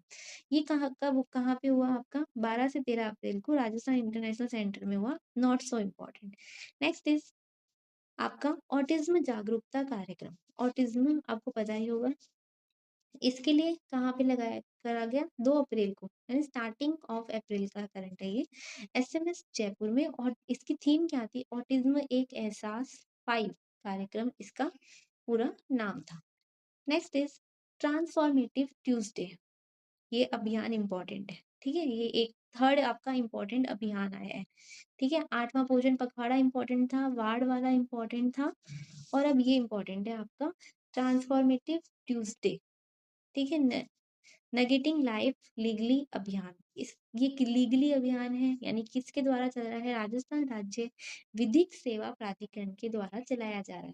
ये कहाँ पे हुआ आपका? 12 से 13 अप्रैल को राजस्थान इंटरनेशनल सेंटर में हुआ। Not so important. Next is आपका ऑटिज्म जागरूकता कार्यक्रम। ऑटिज्म आपको पता ही होगा। इसके लिए कहाँ पे लगाया करा गया? 2 अप्रैल को, यानी स्टार्टिंग ऑफ अप्रैल का करंट है ये। एसएमएस जयपुर में और इसकी थीम क्या थी? ऑटिज्म एक एहसास 5 कार्यक्रम इसका पूरा नाम था। Next is transformative Tuesday. ये अभियान इम्पोर्टेंट है, ठीक है? ये एक थर्ड आपका इम्पोर्टेंट अभियान आया है, ठीक है? 8वां पोषण पखवाड़ा इम्पोर्टेंट था, वार्ड वाला इम्पोर्टेंट था और अब ये इम्पोर्टेंट है आपका ट्रांसफॉर्मेटिव ट्यूसडे, ठीक है? नेगेटिंग लाइफ लीगली अभियान। इस ये लीगली अभियान है, यानी किसके द्वारा चल रहा है? राजस्थान राज्य विधिक सेवा प्राधिकरण के द्वारा चलाया जा रहा है।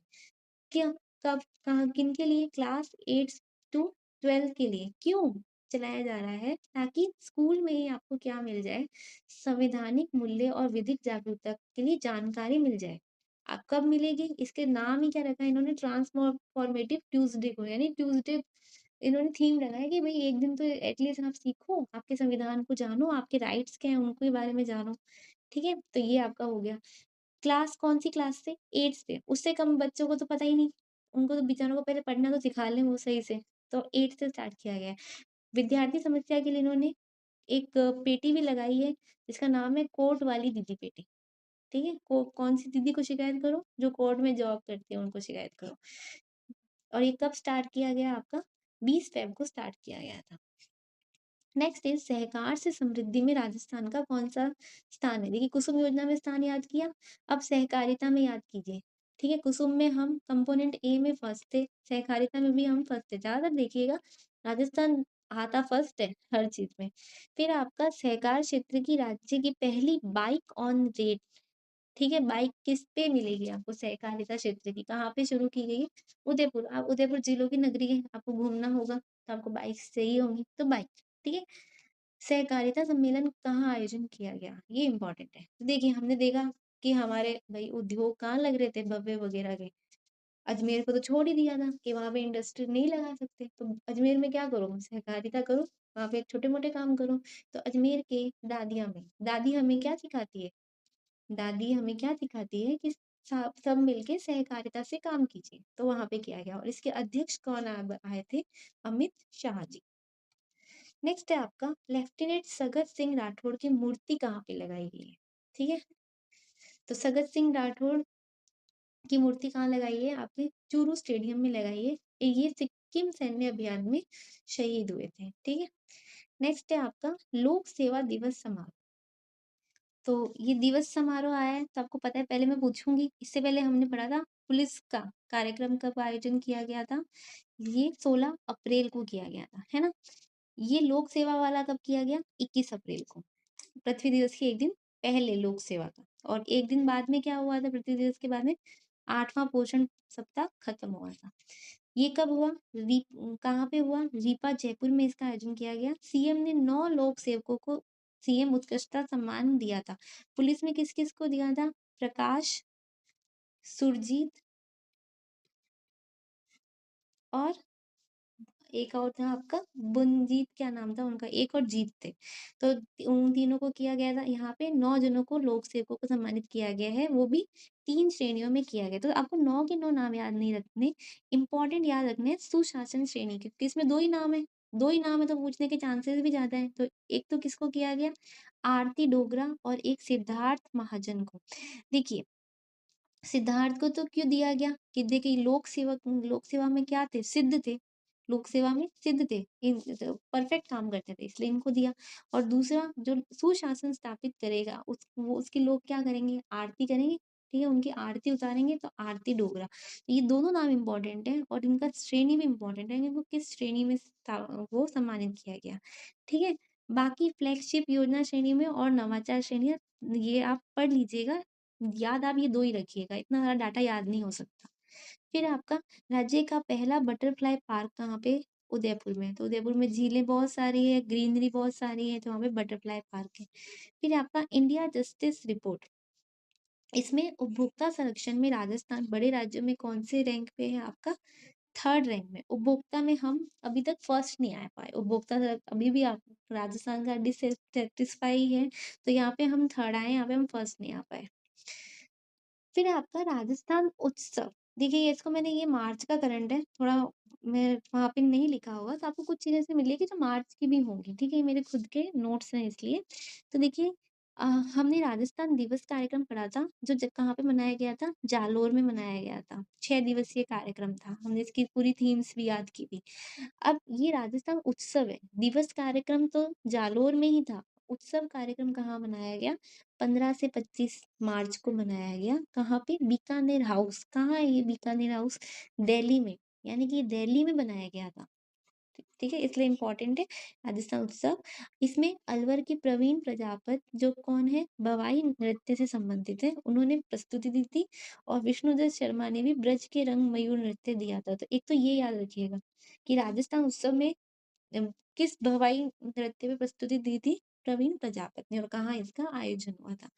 क्या? कब? कहाँ? किनके लिए? क्लास 8 टू 12 के लिए। क्यों चलाया जा रहा है? ताकि स्कूल में ही आपको क्या मिल जाए? संवैधानिक मूल्य और विधिक जागरूकता के लिए जानकारी मिल जाए। कब मिलेगी? इसके नाम ही क्या रखा है इन्होंने? ट्रांसफॉर्मेटिव ट्यूसडे को, यानी ट्यूसडे इन्होंने थीम रखा है कि भई एक दिन तो एटलीस्ट आप सीखो, आपके संविधान को जानो, आपके राइट्स क्या हैं उनके बारे में जानो, ठीक है? तो ये आपका हो गया। क्लास कौन-सी क्लास से? 8 से, उससे कम बच्चों को तो पता ही नहीं, उनको तो बेचारों को पहले पढ़ना तो सिखा लें वो सही से, तो 8 से स्टार्ट किया गया है। विद्यार्थी समस्या के लिए इन्होंने एक पेटी भी लगाई है, जिसका नाम है कोर्ट वाली दीदी पेटी, ठीक है? कौन-सी दीदी को शिकायत करो? जो कोर्ट में जॉब करती है, उनको शिकायत करो। और ये कब स्टार्ट किया गया आपका? 20 फ़ेब को स्टार्ट किया गया था। नेक्स्ट इज सहकार से समृद्धि में राजस्थान का कौन-सा स्थान है? देखिए कुसुम योजना में स्थान याद किया, अब सहकारिता में याद कीजिए, ठीक है? कुसुम में हम कंपोनेंट ए में फर्स्ट थे, सहकारिता में भी हम फर्स्ट थे। ज़्यादातर देखिएगा राजस्थान आता फर्स्ट है हर चीज़ में। फिर आपका सहकार क्षेत्र की राज्य की पहली बाइक ऑन रेट, ठीक है? बाइक किस पे मिलेगी आपको? सहकारिता क्षेत्र की। कहाँ पे शुरू की गई? उदयपुर। आप उदयपुर जिलों की नगरी है, आपको घूमना होगा, तो आपको बाइक्स चाहिए होंगी, तो बाइक, ठीक है? सहकारिता सम्मेलन कहाँ आयोजन किया गया? ये इम्पोर्टेंट है। तो देखिए हमने देखा कि हमारे भई उद्योग कहाँ लग रहे थे भव्य वगैरह के, अजमेर को तो छोड़ ही दिया था कि वहाँ पे इंडस्ट्री नहीं लगा सकते। तो अजमेर में क्या करो? सहकारिता करो, वहाँ पे छोटे-मोटे काम करो। तो अजमेर के दादिया में दादी हमें क्या सिखाती है? दादी हमें क्या सिखाती है कि सब मिलके सहकारिता से काम कीजिए। तो वहाँ पे किया गया और इसके अध्यक्ष कौन आए थे? अमित शाह जी। नेक्स्ट है आपका लेफ्टिनेंट सगत सिंह राठौड़ की मूर्ति कहाँ पे लगाई गई है? ठीक है? तो सगत सिंह राठौड़ की मूर्ति कहाँ लगाई है? आपने चूरू स्टेडियम में लगाई है। ये सिक्किम सैन्य अभियान में शहीद हुए थे। ठीक है? नेक्स्ट है आपका लोक सेवा दिवस समारोह। तो ये दिवस समारोह आया है तो आपको पता है, पहले मैं पूछूंगी, इससे पहले हमने पढ़ा था पुलिस का कार्यक्रम कब आयोजन किया गया था? ये 16 अप्रैल को किया गया था, है ना? ये लोक सेवा वाला कब किया गया? 21 अप्रैल को, पृथ्वी दिवस के एक दिन पहले लोक सेवा का। और एक दिन बाद में क्या हुआ था? पृथ्वी दिवस के बाद में 8वां पोषण सप्ताह खत्म हुआ था। ये कब हुआ? कहाँ पे हुआ? रीपा जयपुर में इसका आयोजन किया गया। सीएम ने 9 लोक सेवकों को सीएम उत्कृष्टता सम्मान दिया था। पुलिस में किस किस को दिया था? प्रकाश, सुरजीत और एक और था आपका बुनजीत, क्या नाम था उनका? एक और जीत थे। तो उन तीनों को किया गया था। यहाँ पे 9 जनों को लोक सेवकों को सम्मानित किया गया है, वो भी 3 श्रेणियों में किया गया। तो आपको 9 के 9 नाम याद नहीं रखने, इम्पोर्टेंट याद रखने हैं सुशासन श्रेणी के, क्योंकि इसमें 2 ही नाम है। 2 ही नाम है तो पूछने के चांसेस भी ज़्यादा हैं। तो एक तो किसको किया गया? आरती डोगरा और एक सिद्धार्थ महाजन को। देखिए सिद्धार्थ को तो क्यों दिया गया कि देखिए लोक सेवा में क्या थे? सिद्ध थे। लोक सेवा में सिद्ध थे, इन परफेक्ट काम करते थे, इसलिए इनको दिया। और दूसरा जो सुशासन स्थापित करेगा वो उसके लोग क्या करेंगे? आरती करेंगे। ठीक है, उनकी आरती उतारेंगे तो आरती डोगरा। ये दोनों नाम इंपॉर्टेंट है और इनका श्रेणी भी इंपॉर्टेंट है कि वो किस श्रेणी में वो सम्मानित किया गया। ठीक है, बाकी फ्लैगशिप योजना श्रेणी में और नवाचार श्रेणी ये आप पढ़ लीजिएगा। याद आप ये 2 ही रखिएगा, इतना सारा डाटा याद नहीं हो सकता। फिर आपका राज्य का पहला बटरफ्लाई पार्क कहाँ पे? उदयपुर में। तो उदयपुर में झीलें बहुत सारी है, ग्रीनरी बहुत सारी है, तो वहाँ पे बटरफ्लाई पार्क है। फिर आपका इंडिया जस्टिस रिपोर्ट, इसमें उपभोक्ता संरक्षण में राजस्थान बड़े राज्यों में कौन से रैंक पे है? आपका 3rd रैंक में। उपभोक्ता में हम अभी तक फर्स्ट नहीं आ पाए। उपभोक्ता अभी भी आप राजस्थान का डिससेटिस्फाई है, तो यहाँ पे हम 3rd आए, यहाँ पे हम फर्स्ट नहीं आ पाए। फिर आपका राजस्थान उत्सव, देखिए इसको मैंने, ये मार्च का करंट है, थोड़ा मैं वहाँ पे नहीं लिखा होगा तो आपको कुछ चीज़ें ऐसी मिलेगी जो मार्च की भी होंगी। ठीक है, ये मेरे खुद के नोट्स हैं इसलिए। तो देखिए हमने राजस्थान दिवस कार्यक्रम पढ़ा था जो कहाँ पे मनाया गया था? जालोर में मनाया गया था। 6 दिवसीय कार्यक्रम था, हमने इसकी पूरी थीम्स भी याद की थी। अब ये राजस्थान उत्सव है, दिवस कार्यक्रम तो जालोर में ही था, उत्सव कार्यक्रम कहाँ मनाया गया? 15 से 25 मार्च को मनाया गया। कहाँ पे? बीकानेर हाउस। कहाँ है ये बीकानेर हाउस? दिल्ली में, यानी कि दिल्ली में बनाया गया था। ठीक है, इसलिए इम्पोर्टेंट है राजस्थान उत्सव। इसमें अलवर की प्रवीण प्रजापत जो कौन है? बवाई नृत्य से संबंधित है, उन्होंने प्रस्तुति दी थी। और विष्णुदत्त शर्मा ने भी ब्रज के रंग मयूर नृत्य दिया था। तो एक तो ये याद रखिएगा कि राजस्थान उत्सव में किस भवाई नृत्य में प्रस्तुति दी थी? प्रवीण प्रजापत ने। और कहाँ इसका आयोजन हुआ था?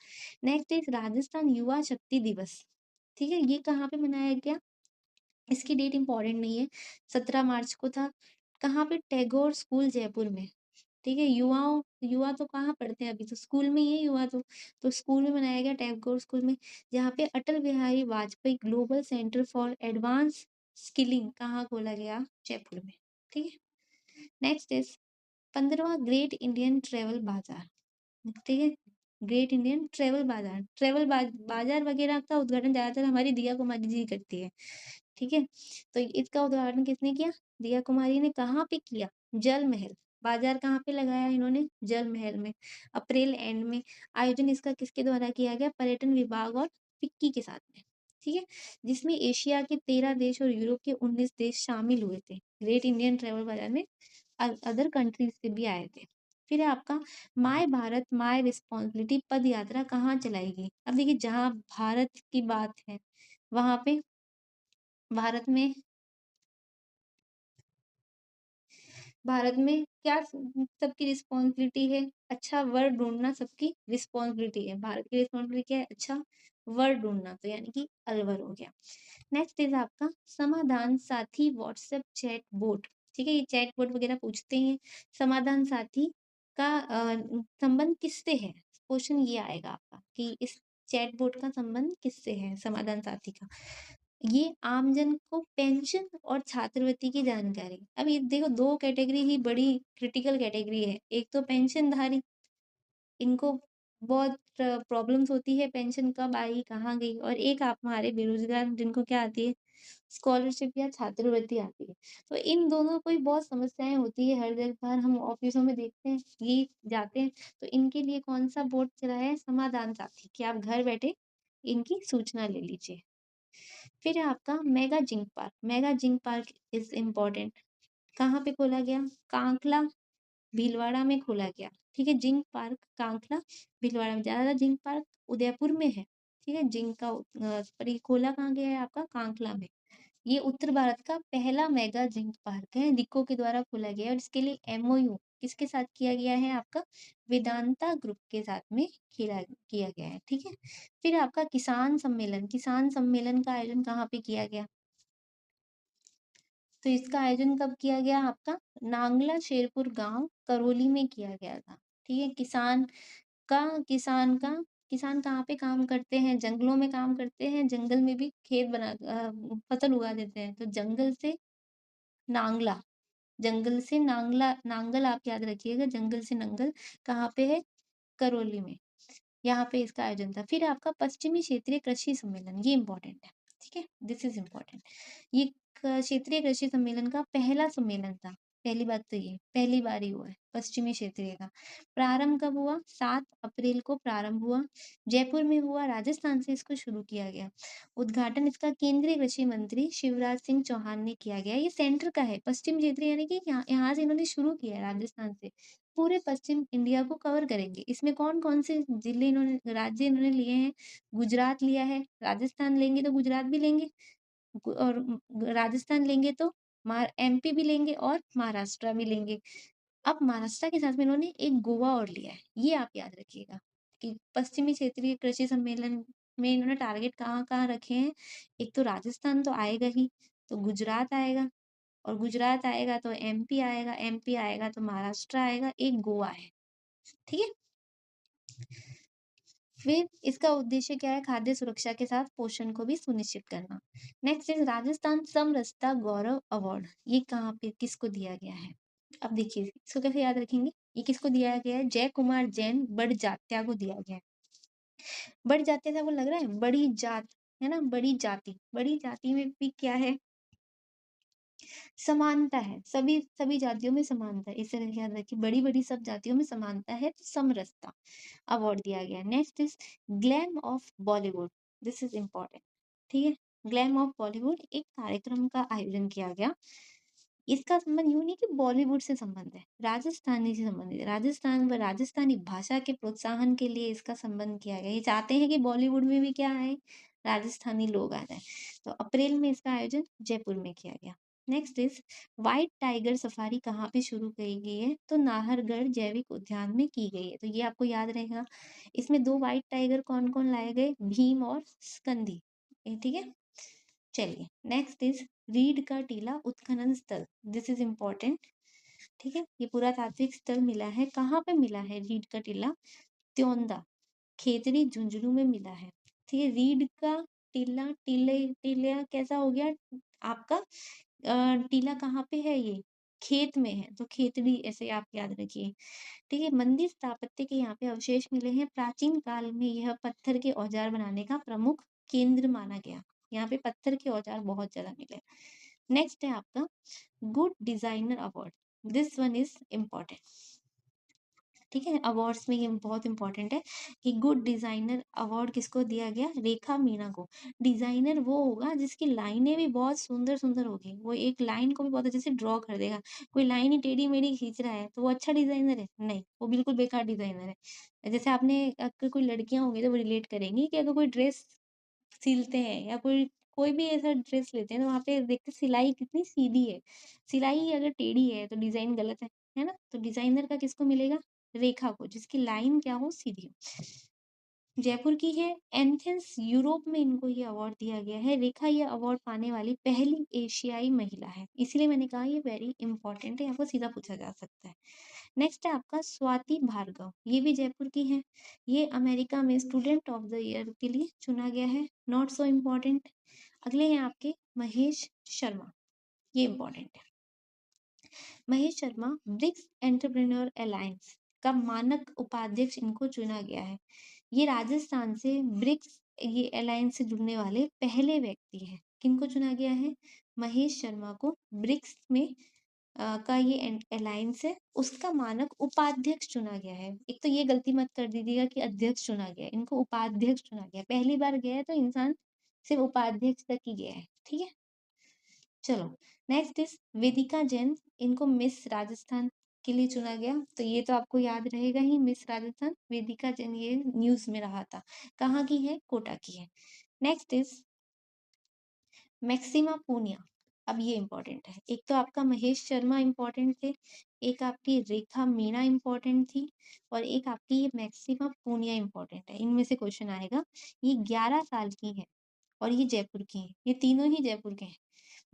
नेक्स्ट इज राजस्थान युवा शक्ति दिवस। ठीक है, ये कहाँ पे मनाया गया? इसकी डेट इंपॉर्टेंट नहीं है, 17 मार्च को था। कहाँ पे? टैगोर स्कूल जयपुर में। ठीक है, युवा तो कहाँ पढ़ते हैं? अभी तो स्कूल में ही है युवा तो स्कूल में मनाया गया, टैगोर स्कूल में। जहाँ पे Atal Bihari Vajpayee global centre for advance skilling कहाँ खोला गया? जयपुर में। ठीक है, नेक्स्ट इज 15वां ग्रेट इंडियन ट्रेवल बाजार। ठीक है, ग्रेट इंडियन ट्रेवल बाजार, बाजार वगैरह का उद्घाटन ज्यादातर हमारी दिया कुमारी जी करती है। ठीक है, तो इसका उद्घाटन किसने किया? दिया कुमारी ने। कहाँ पे किया? जल महल। बाजार कहाँ पे लगाया इन्होंने? जल महल में। अप्रैल एंड में। आयोजन इसका किसके द्वारा किया गया? पर्यटन विभाग और फिक्की के साथ में। ठीक है, जिसमें एशिया के 13 देश और यूरोप के 19 देश शामिल हुए थे। ग्रेट इंडियन ट्रेवल बाजार में अदर कंट्रीज से भी आए थे। फिर है आपका माय भारत माय रिस्पॉन्सिबिलिटी पद यात्रा कहाँ चलाएगी? अब देखिए जहाँ भारत की बात है वहां पे भारत में भारत में क्या सबकी रिस्पॉन्सिबिलिटी है? अच्छा वर्ड ढूँढना सबकी रिस्पॉन्सिबिलिटी है। भारत की रिस्पॉन्सिबिलिटी क्या है? अच्छा वर्ड ढूँढना, तो यानी कि अलवर हो गया। नेक्स्ट इज़ आपका समाधान साथी व्हाट्सएप चैट बोट, ठीक है? ये चैट बोट वगैरह पूछते हैं। समाधान साथी का संबंध किससे है? क्वेश्चन ये आएगा आपका कि इस चैट बोट का संबंध किससे है, समाधान साथी का? ये आमजन को पेंशन और छात्रवृत्ति की जानकारी। अब ये देखो 2 कैटेगरी ही बड़ी क्रिटिकल कैटेगरी है। एक तो पेंशनधारी, इनको बहुत प्रॉब्लम्स होती है, पेंशन कब आई, कहाँ गई, और एक आप हमारे बेरोज़गार जिनको क्या आती है, स्कॉलरशिप या छात्रवृत्ति आती है। तो इन दोनों को ही बहुत समस्याएँ होती है, हर जगह बार हम ऑफ़िसों में देखते हैं, ये जाते हैं, तो इनके लिए कौन-सा बोर्ड चला है? समाधान साथी, कि आप घर बैठे इनकी सूचना ले लीजिए। फिर है आपका mega zinc park. Mega zinc park is important. कहाँ पे खोला गया? कांकला, भीलवाड़ा में खोला गया। ठीक है? जिंक पार्क कांकला, भीलवाड़ा में। ज़्यादातर जिंक पार्क उदयपुर में है। ठीक है? जिंक का पर ये खोला कहाँ गया है आपका? कांकला में। ये उत्तर भारत का पहला मेगा जिंक पार्क है, लिको के द्वारा खोला गया है, और इसके लिए एमओयू किसके साथ किया गया है? आपका वेदांता ग्रुप के साथ में किया गया है। ठीक है? फिर आपका किसान सम्मेलन। किसान सम्मेलन का आयोजन कहाँ पे किया गया? तो इसका आयोजन कब किया गया आपका? नांगला शेरपुर गांव करौली में किया गया था। ठीक है? किसान कहाँ पे काम करते हैं? जंगलों में काम करते हैं, जंगल में भी खेत फसल उगा देते हैं। तो नांगला जंगल से नांगला, नांगल आप याद रखिएगा, जंगल से नंगल कहाँ पे है? करौली में। यहाँ पे इसका आयोजन था। फिर आपका पश्चिमी क्षेत्रीय कृषि सम्मेलन, ये इम्पोर्टेंट है। ठीक है? This is important. ये क्षेत्रीय कृषि सम्मेलन का पहला सम्मेलन था। पहली बात तो ये पहली बार ही हुआ है पश्चिमी क्षेत्रीय का। प्रारंभ कब हुआ? 7 अप्रैल को प्रारंभ हुआ, जयपुर में हुआ, राजस्थान से इसको शुरू किया गया। उद्घाटन इसका केंद्रीय कृषि मंत्री शिवराज सिंह चौहान ने किया गया। ये सेंटर का है, पश्चिम क्षेत्रीय यानी कि यहाँ से इन्होंने शुरू किया है, राजस्थान से। पूरे पश्चिम इंडिया को कवर करेंगे। इसमें कौन-कौन से जिले इन्होंने राज्य इन्होंने लिए हैं? गुजरात लिया है, राजस्थान लेंगे तो गुजरात भी लेंगे, और राजस्थान लेंगे तो एमपी भी लेंगे और महाराष्ट्र भी लेंगे। अब महाराष्ट्र के साथ में इन्होंने एक गोवा और लिया है, ये आप याद रखिएगा कि पश्चिमी क्षेत्रीय कृषि सम्मेलन में इन्होंने टारगेट कहाँ-कहाँ रखे हैं। एक तो राजस्थान तो आएगा ही, तो गुजरात आएगा, और गुजरात आएगा तो एमपी आएगा, एमपी आएगा तो महाराष्ट्र आएगा, एक गोवा है। ठीक है? फिर इसका उद्देश्य क्या है? खाद्य सुरक्षा के साथ पोषण को भी सुनिश्चित करना। नेक्स्ट इज राजस्थान समरसता गौरव अवार्ड। ये कहाँ पे किसको दिया गया है? अब देखिए इसको कैसे याद रखेंगे? ये किसको दिया गया है? जय कुमार जैन बड़ जात्या को दिया गया है। बड़ जात्या से आपको लग रहा है बड़ी जात, है ना? बड़ी जाति में भी क्या है? समानता है, सभी सभी जातियों में समानता है। इस तरह से याद रखिए, बड़ी बड़ी सब जातियों में समानता है, तो समरसता अवार्ड दिया गया। Next is glam of Bollywood. This is important. ठीक है? ग्लैम ऑफ बॉलीवुड एक कार्यक्रम का आयोजन किया गया। इसका संबंध यूं नहीं कि बॉलीवुड से संबंध है, राजस्थानी से संबंधित है। राजस्थान व राजस्थानी भाषा के प्रोत्साहन के लिए इसका संबंध किया गया। ये चाहते हैं कि बॉलीवुड में भी क्या आए? राजस्थानी लोग आ जाए। तो अप्रैल में इसका आयोजन जयपुर में किया गया। Next is white tiger safari कहाँ पे शुरू की गई है? तो नाहरगढ़ जैविक उद्यान में की गई है। तो ये आपको याद रहेगा। इसमें 2 व्हाइट टाइगर कौन कौन लाए गए? भीम और स्कंदी। ठीक है? चलिए नेक्स्ट इज रीड का टीला उत्खनन स्थल। This is important. ठीक है? ये पुरातात्विक स्थल मिला है। कहाँ पे मिला है रीड का टीला? त्योंदा, खेतड़ी, झुंझुनू में मिला है। ठीक है? रीड का टीला कैसा हो गया आपका? टीला कहाँ पे है ये? खेत में है, तो खेतड़ी ऐसे आप याद रखिए। ठीक है? मंदिर स्थापत्य के यहाँ पे अवशेष मिले हैं। प्राचीन काल में यह पत्थर के औजार बनाने का प्रमुख केंद्र माना गया। यहाँ पे पत्थर के औजार बहुत ज्यादा मिले। नेक्स्ट है आपका good designer award. This one is important. ठीक है? अवार्ड्स में ये बहुत इंपॉर्टेंट है कि गुड डिजाइनर अवार्ड किसको दिया गया? रेखा मीणा को। डिजाइनर वो होगा जिसकी लाइनें भी बहुत सुंदर सुंदर होगी, वो एक लाइन को भी बहुत अच्छे से ड्रॉ कर देगा। कोई लाइन ही टेढ़ी मेढ़ी खींच रहा है तो वो अच्छा डिजाइनर है? नहीं, वो बिल्कुल बेकार डिजाइनर है। जैसे आपने अगर कोई लड़कियां होंगी तो वो रिलेट करेंगी कि अगर कोई ड्रेस सिलते हैं या कोई कोई भी ऐसा ड्रेस लेते हैं तो वहाँ पे देखते सिलाई कितनी सीधी है। सिलाई अगर टेढ़ी है तो डिज़ाइन गलत है ना? तो डिज़ाइनर का किसको मिलेगा? रेखा को, जिसकी लाइन क्या हो? सीधी हो। जयपुर की है एथेंस, यूरोप में इनको ये अवार्ड दिया गया है। रेखा ये अवार्ड पाने वाली पहली एशियाई महिला है। इसीलिए मैंने कहा ये वेरी इंपॉर्टेंट है, आपको सीधा पूछा जा सकता है। नेक्स्ट है आपका स्वाति भार्गव, ये भी जयपुर की है। ये अमेरिका में स्टूडेंट ऑफ द ईयर के लिए चुना गया है, नॉट सो इम्पॉर्टेंट। अगले हैं आपके महेश शर्मा, ये इम्पॉर्टेंट है। Mahesh Sharma BRICS entrepreneur alliance का मानक उपाध्यक्ष इनको चुना गया है। ये राजस्थान से ब्रिक्स ये अलायंस से जुड़ने वाले पहले व्यक्ति हैं। किनको चुना गया है? महेश शर्मा को ब्रिक्स में का ये अलायंस है, उसका मानक उपाध्यक्ष चुना गया है। एक तो ये गलती मत कर दीजिएगा कि अध्यक्ष चुना गया है, इनको उपाध्यक्ष चुना गया है। पहली बार गया है तो इंसान सिर्फ उपाध्यक्ष तक ही गया है, ठीक है। चलो नेक्स्ट इज वेदिका जैन, इनको मिस राजस्थान के लिए चुना गया। तो ये तो आपको याद रहेगा ही, मिस राजस्थान वेदिका जैन, ये न्यूज में रहा था। कहाँ की है? कोटा की है। नेक्स्ट इज मैक्सिमा पूनिया। अब ये इंपॉर्टेंट है, एक तो आपका महेश शर्मा इंपॉर्टेंट थे, एक आपकी रेखा मीणा इंपॉर्टेंट थी, और एक आपकी ये मैक्सिमा पूनिया इंपॉर्टेंट है। इनमें से क्वेश्चन आएगा। ये 11 साल की है और ये जयपुर की है, ये तीनों ही जयपुर के हैं।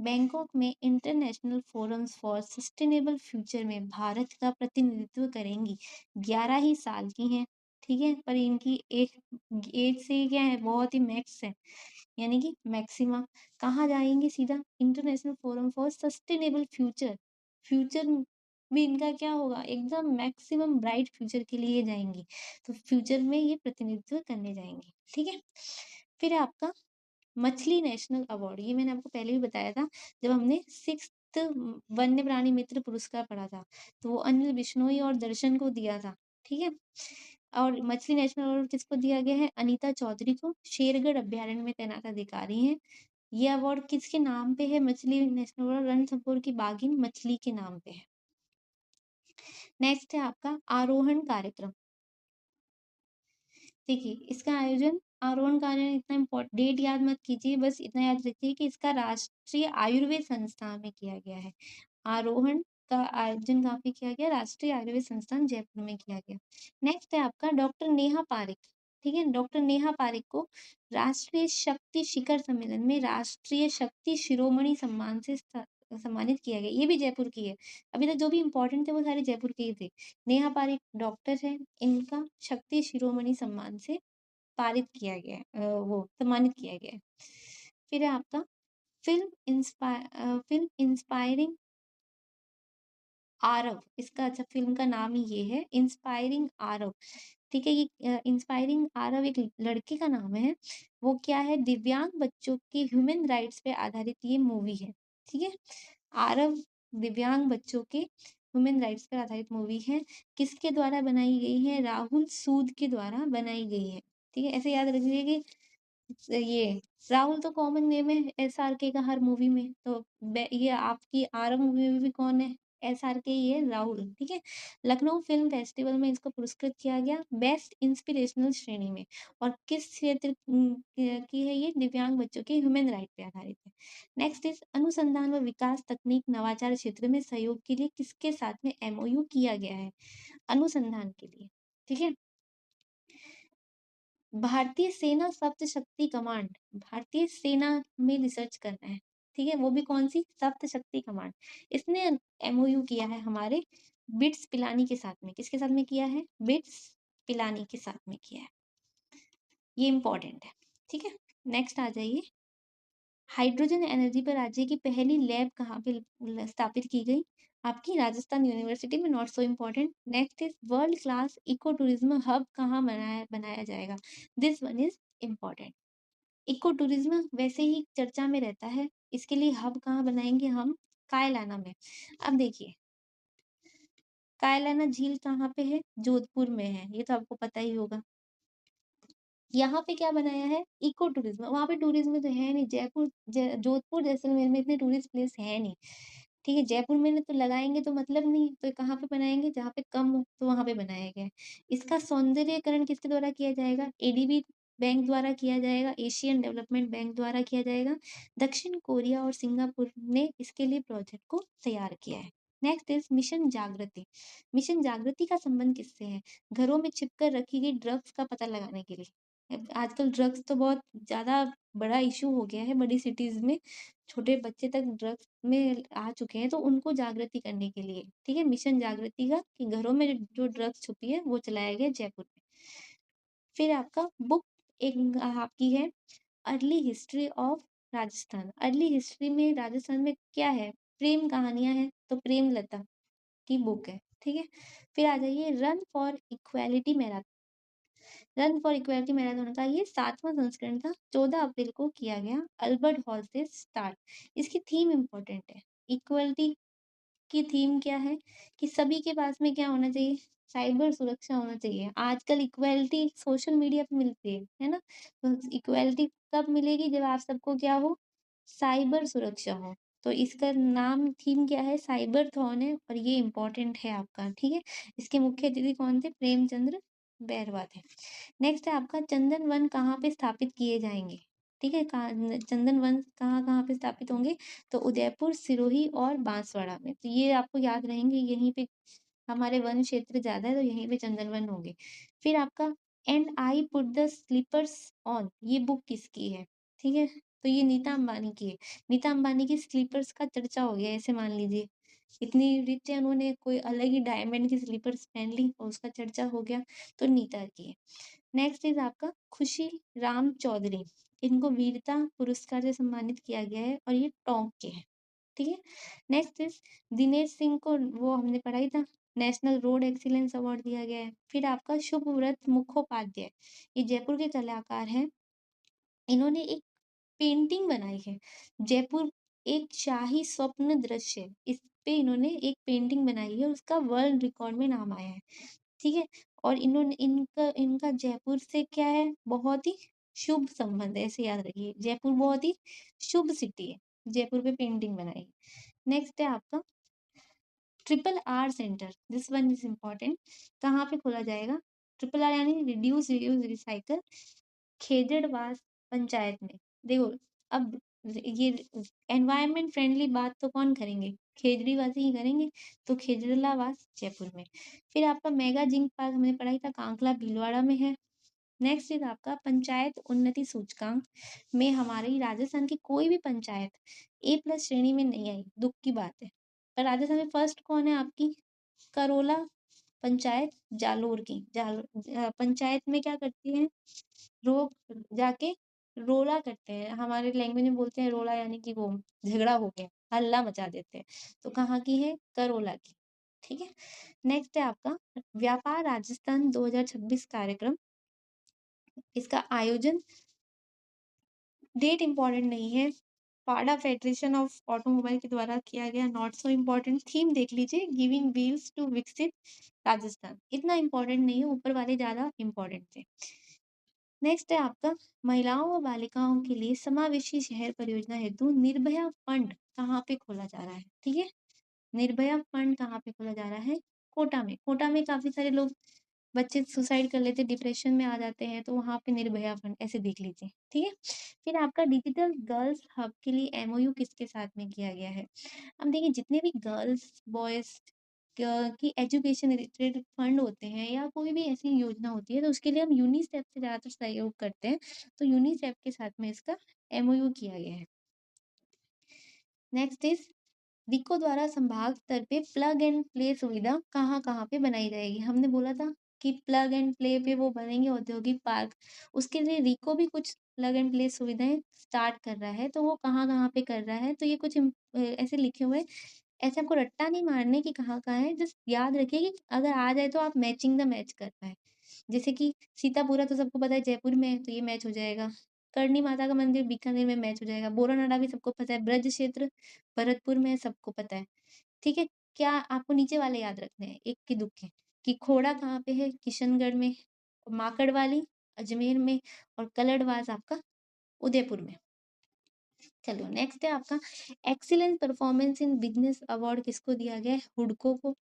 बैंकॉक में international forums for sustainable future में भारत का प्रतिनिधित्व करेंगी। 11 ही साल की हैं, ठीक है, पर इनकी एज से क्या है, बहुत ही मैक्स है, यानी कि मैक्सिमा। कहाँ जाएंगे? सीधा international forum for sustainable future. Future भी इनका क्या होगा? एकदम मैक्सिमम ब्राइट फ्यूचर के लिए जाएंगी, तो फ्यूचर में ये प्रतिनिधित्व करने जाएंगे, ठीक है। फिर है आपका मछली नेशनल अवार्ड, ये मैंने आपको पहले भी बताया था जब हमने 6th वन्य प्राणी मित्र पुरस्कार पढ़ा था, तो वो अनिल बिश्नोई और दर्शन को दिया था, ठीक है। और मछली नेशनल अवार्ड किसको दिया गया है? अनीता चौधरी को, शेरगढ़ अभ्यारण्य में तैनात अधिकारी हैं। ये अवार्ड किसके नाम पे है? मछली नेशनल अवार्ड रणथंभौर की बाघिन मछली के नाम पे है। नेक्स्ट है आपका आरोहण कार्यक्रम। देखिए इसका आयोजन, आरोहण कार्यक्रम, इतना इम्पोर्टेंट डेट याद मत कीजिए, बस इतना याद रखिए कि इसका राष्ट्रीय आयुर्वेद संस्थान में किया गया है। आरोहण का आयोजन कहाँ पे किया गया? राष्ट्रीय आयुर्वेद संस्थान जयपुर में किया गया। नेक्स्ट है आपका डॉक्टर नेहा पारिक, ठीक है। डॉक्टर नेहा पारिक को राष्ट्रीय शक्ति शिखर सम्मेलन में राष्ट्रीय शक्ति शिरोमणि सम्मान से सम्मानित किया गया। ये भी जयपुर की है। अभी तक जो भी इंपॉर्टेंट थे वो सारे जयपुर के ही थे। नेहा पारिक डॉक्टर है, इनका शक्ति शिरोमणि सम्मान से पारित किया गया है, वो सम्मानित किया गया है। फिर है आपका फिल्म इंस्पायरिंग आरव, इसका अच्छा फिल्म का नाम ही ये है, इंस्पायरिंग आरव, ठीक है। ये इंस्पायरिंग आरव एक लड़के का नाम है। वो क्या है? दिव्यांग बच्चों के ह्यूमन राइट्स पे आधारित ये मूवी है, ठीक है। आरव दिव्यांग बच्चों के ह्यूमन राइट्स पर आधारित मूवी है। किसके द्वारा बनाई गई है? राहुल सूद के द्वारा बनाई गई है, ठीक है। ऐसे याद रखिए कि ये राहुल तो कॉमन नेम है एसआरके का हर मूवी में, तो ये आपकी आरव मूवी में भी कौन है? एसआरके ही है, राहुल, ठीक है। लखनऊ फिल्म फेस्टिवल में इसको पुरस्कृत किया गया बेस्ट इंस्पिरेशनल श्रेणी में। और किस क्षेत्र की है ये? दिव्यांग बच्चों के ह्यूमन राइट पे आधारित है। नेक्स्ट इज अनुसंधान व विकास तकनीक नवाचार क्षेत्र में सहयोग के लिए किसके साथ में एमओयू किया गया है? अनुसंधान के लिए, ठीक है। भारतीय सेना सप्त शक्ति कमांड, भारतीय सेना में रिसर्च करना है, ठीक है। वो भी कौन सी? सप्त शक्ति कमांड। इसने एमओयू किया है हमारे बिट्स पिलानी के साथ में। किसके साथ में किया है? बिट्स पिलानी के साथ में किया है। ये इंपॉर्टेंट है, ठीक है। नेक्स्ट आ जाइए। हाइड्रोजन एनर्जी पर राज्य की पहली लैब कहाँ पे स्थापित की गई? आपकी राजस्थान यूनिवर्सिटी में, not so important. Next is world class eco tourism hub कहाँ बनाया बनाया जाएगा? This one is important. Eco tourism वैसे ही चर्चा में रहता है, इसके लिए हब कहाँ बनाएंगे हम? कायलाना में। अब देखिए कायलाना झील कहाँ पे है? जोधपुर में है, ये तो आपको पता ही होगा। यहाँ पे क्या बनाया है? Eco tourism. वहां पे टूरिज्म तो है नहीं, जोधपुर जैसलमेर में इतने टूरिस्ट प्लेस है नहीं, ठीक है। जयपुर में तो लगाएंगे तो मतलब नहीं, तो कहाँ पे बनाएंगे? जहाँ पे कम हो तो वहां पे बनाया गया है। इसका सौंदर्यकरण किसके द्वारा किया जाएगा? एडीबी बैंक द्वारा किया जाएगा, एशियन डेवलपमेंट बैंक द्वारा किया जाएगा। दक्षिण कोरिया और सिंगापुर ने इसके लिए प्रोजेक्ट को तैयार किया है। नेक्स्ट इज मिशन जागृति। मिशन जागृति का संबंध किससे है? घरों में छिपकर रखी गई ड्रग्स का पता लगाने के लिए। आजकल ड्रग्स तो बहुत ज्यादा बड़ा इशू हो गया है, बड़ी सिटीज में छोटे बच्चे तक ड्रग्स में आ चुके हैं, तो उनको जागृति करने के लिए, ठीक है, मिशन जागृति का, कि घरों में जो ड्रग्स छुपी है वो चलाया गया जयपुर में। फिर आपका बुक एक आपकी है early history of Rajasthan. Early history में राजस्थान में क्या है? प्रेम कहानियां हैं, तो प्रेमलता की बुक है, ठीक है। फिर आ जाइए run for equality marathon. Run for equality marathon का ये 7वां संस्करण था, 14 अप्रैल को किया गया, अल्बर्ट हॉल से स्टार्ट। इसकी थीम इंपॉर्टेंट है। इक्वालिटी की थीम क्या है? कि सभी के पास में क्या होना चाहिए? साइबर सुरक्षा होना चाहिए। आजकल इक्वालिटी सोशल मीडिया पे मिलती है ना? तो इक्वालिटी कब मिलेगी? जब आप सबको क्या हो? साइबर सुरक्षा हो। तो इसका नाम थीम क्या है? साइबर थॉन है, और ये इम्पोर्टेंट है आपका, ठीक है। इसके मुख्य अतिथि कौन थे? प्रेमचंद्र बैरवा थे। नेक्स्ट है आपका चंदन वन कहाँ पे स्थापित किए जाएंगे? ठीक है, चंदन वन कहाँ कहाँ पे स्थापित होंगे? तो उदयपुर, सिरोही और बांसवाड़ा में। तो ये आपको याद रहेंगे, यहीं पे हमारे वन क्षेत्र ज्यादा है, तो यहीं पे चंदन वन होंगे। फिर आपका and I put the sleepers on, ये बुक किसकी है? ठीक है, तो ये नीता अंबानी की है। नीता अंबानी की स्लीपर्स का चर्चा हो गया, ऐसे मान लीजिए। इतनी रिच है, उन्होंने कोई अलग ही डायमंड की स्लीपर्स पहन ली और उसका चर्चा हो गया, तो नीता की है। नेक्स्ट इज आपका खुशी राम चौधरी। इनको वीरता पुरस्कार से सम्मानित किया गया है, और ये टोंक के हैं, ठीक है। नेक्स्ट इज दिनेश सिंह को, वो हमने पढ़ाई था, नेशनल रोड एक्सीलेंस अवार्ड दिया गया है। फिर आपका शुभव्रत मुखोपाध्याय, ये जयपुर के कलाकार हैं। इन्होंने एक पेंटिंग बनाई है, जयपुर एक शाही स्वप्न दृश्य, इस पे इन्होंने एक पेंटिंग बनाई है, उसका वर्ल्ड रिकॉर्ड में नाम आया है, ठीक है। और इन्होंने इनका इनका जयपुर से क्या है? बहुत ही शुभ संबंध है, ऐसे याद रखिए, जयपुर बहुत ही शुभ सिटी है, जयपुर पे पेंटिंग बनाई। नेक्स्ट है आपका triple R centre, this one is important. कहाँ पे खोला जाएगा? ट्रिपल आर यानी रिड्यूस रीयूज रिसाइकल, खेजड़वास पंचायत में। देखो, अब ये एनवायरमेंट फ्रेंडली बात तो कौन करेंगे? खेजड़ीवासी ही करेंगे, तो खेजड़लावास जयपुर में। फिर आपका मेगा जिंक पार्क हमने पढ़ा ही था, कांकला भीलवाड़ा में है। नेक्स्ट इज आपका पंचायत उन्नति सूचकांक में हमारी राजस्थान की कोई भी पंचायत A+ श्रेणी में नहीं आई, दुख की बात है। पर राजस्थान में फर्स्ट कौन है आपकी? करोला पंचायत जालोर की। पंचायत में क्या करती है? रोक जाके रोला करते हैं, हमारे लैंग्वेज में बोलते हैं रोला, यानी कि वो झगड़ा हो गया, हल्ला मचा देते हैं। तो कहाँ की है? करोला की, ठीक है। नेक्स्ट है आपका व्यापार राजस्थान 2026 कार्यक्रम। इसका आयोजन, डेट इंपॉर्टेंट नहीं है, पाड़ा फेडरेशन ऑफ ऑटोमोबाइल के द्वारा किया गया, नॉट सो इम्पोर्टेंट। थीम देख लीजिए, गिविंग व्हील्स टू विकसित राजस्थान, इतना इम्पोर्टेंट नहीं है, ऊपर वाले ज्यादा इम्पोर्टेंट थे। नेक्स्ट है आपका महिलाओं व बालिकाओं के लिए समावेशी शहर परियोजना हेतु निर्भया फंड कहाँ पे खोला जा रहा है? ठीक है, निर्भया फंड कहाँ पे खोला जा रहा है? कोटा में। कोटा में काफी सारे लोग, बच्चे सुसाइड कर लेते, डिप्रेशन में आ जाते हैं, तो वहां पे निर्भया फंड, ऐसे देख लीजिए, ठीक है। फिर आपका डिजिटल गर्ल्स हब के लिए MOU किसके साथ में किया गया है? अब देखिए, जितने भी गर्ल्स बॉयज की एजुकेशन रिलेटेड फंड होते हैं, या कोई भी ऐसी योजना होती है, तो उसके लिए हम यूनिसेफ से ज्यादातर सहयोग करते हैं, तो यूनिसेफ के साथ में इसका MOU किया गया है। नेक्स्ट इज विको द्वारा संभाग स्तर पे प्लग एंड प्ले सुविधा कहाँ कहाँ पे बनाई जाएगी? हमने बोला था कि प्लग एंड प्ले पे वो बनेंगे औद्योगिक पार्क, उसके लिए रिको भी कुछ प्लग एंड प्ले सुविधाएं स्टार्ट कर रहा है, तो वो कहाँ कहाँ पे कर रहा है, तो ये कुछ ऐसे लिखे हुए हैं। ऐसे आपको रट्टा नहीं मारने की कहाँ कहाँ है, जस्ट याद रखिए कि अगर आ जाए तो आप मैचिंग द मैच कर पाए। जैसे कि सीतापुरा तो सबको पता है जयपुर में है, तो ये मैच हो जाएगा। करणी माता का मंदिर बीकानेर में मैच हो जाएगा। बोरानाडा भी सबको पता है, ब्रज क्षेत्र भरतपुर में है, सबको पता है, ठीक है। क्या आपको नीचे वाले याद रखने हैं, एक के दुक्के, कि खोड़ा कहाँ पे है? किशनगढ़ में, माकड़वाली अजमेर में, और कलड़वास आपका उदयपुर में। चलो नेक्स्ट है आपका excellence performance in business award किसको दिया गया है? हुडको को,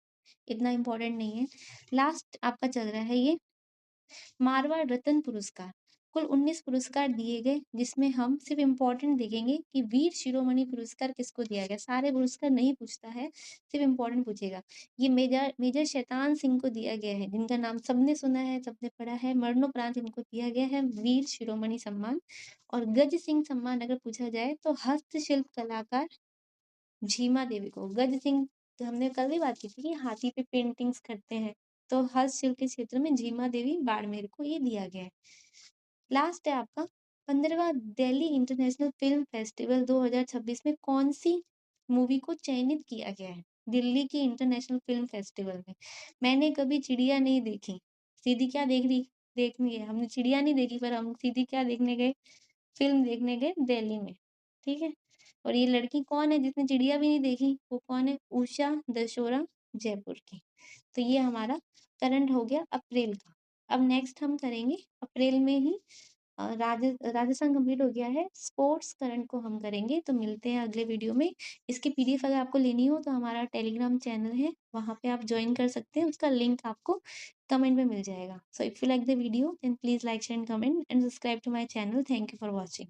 इतना इंपॉर्टेंट नहीं है। लास्ट आपका चल रहा है ये मारवाड़ रत्न पुरस्कार, कुल 19 पुरस्कार दिए गए, जिसमें हम सिर्फ इम्पोर्टेंट देखेंगे कि वीर शिरोमणि पुरस्कार किसको दिया गया। सारे पुरस्कार नहीं पूछता है, सिर्फ इम्पोर्टेंट पूछेगा। ये मेजर मेजर शैतान सिंह को दिया गया है, जिनका नाम सबने सुना है, सबने पढ़ा है। मरणोपरांत इनको दिया गया है वीर शिरोमणि सम्मान। और गज सिंह सम्मान अगर पूछा जाए तो हस्तशिल्प कलाकार झीमा देवी को। गज सिंह तो हमने कल भी बात की थी कि हाथी पे पेंटिंग्स करते हैं, तो हस्तशिल्प के क्षेत्र में झीमा देवी बाड़मेर को ये दिया गया है। लास्ट है आपका 15वां दिल्ली इंटरनेशनल फिल्म फेस्टिवल 2026 में कौन सी मूवी को चयनित किया गया है? दिल्ली की इंटरनेशनल फिल्म फेस्टिवल में मैंने कभी चिड़िया नहीं देखी, सीधी क्या देखनी है, हमने चिड़िया नहीं देखी पर हम सीधी क्या देखने गए, फिल्म देखने गए दिल्ली में। ठीक है, और ये लड़की कौन है जिसने चिड़िया भी नहीं देखी, वो कौन है? उषा दशोरा जयपुर की। तो ये हमारा करंट हो गया अप्रैल का। अब नेक्स्ट हम करेंगे अप्रैल में ही राजस्थान कंप्लीट हो गया है, स्पोर्ट्स करंट को हम करेंगे। तो मिलते हैं अगले वीडियो में। इसकी पीडीएफ अगर आपको लेनी हो तो हमारा टेलीग्राम चैनल है, वहाँ पे आप ज्वाइन कर सकते हैं, उसका लिंक आपको कमेंट में मिल जाएगा। So if you like the video then please like share and comment and subscribe to my channel. Thank you for watching.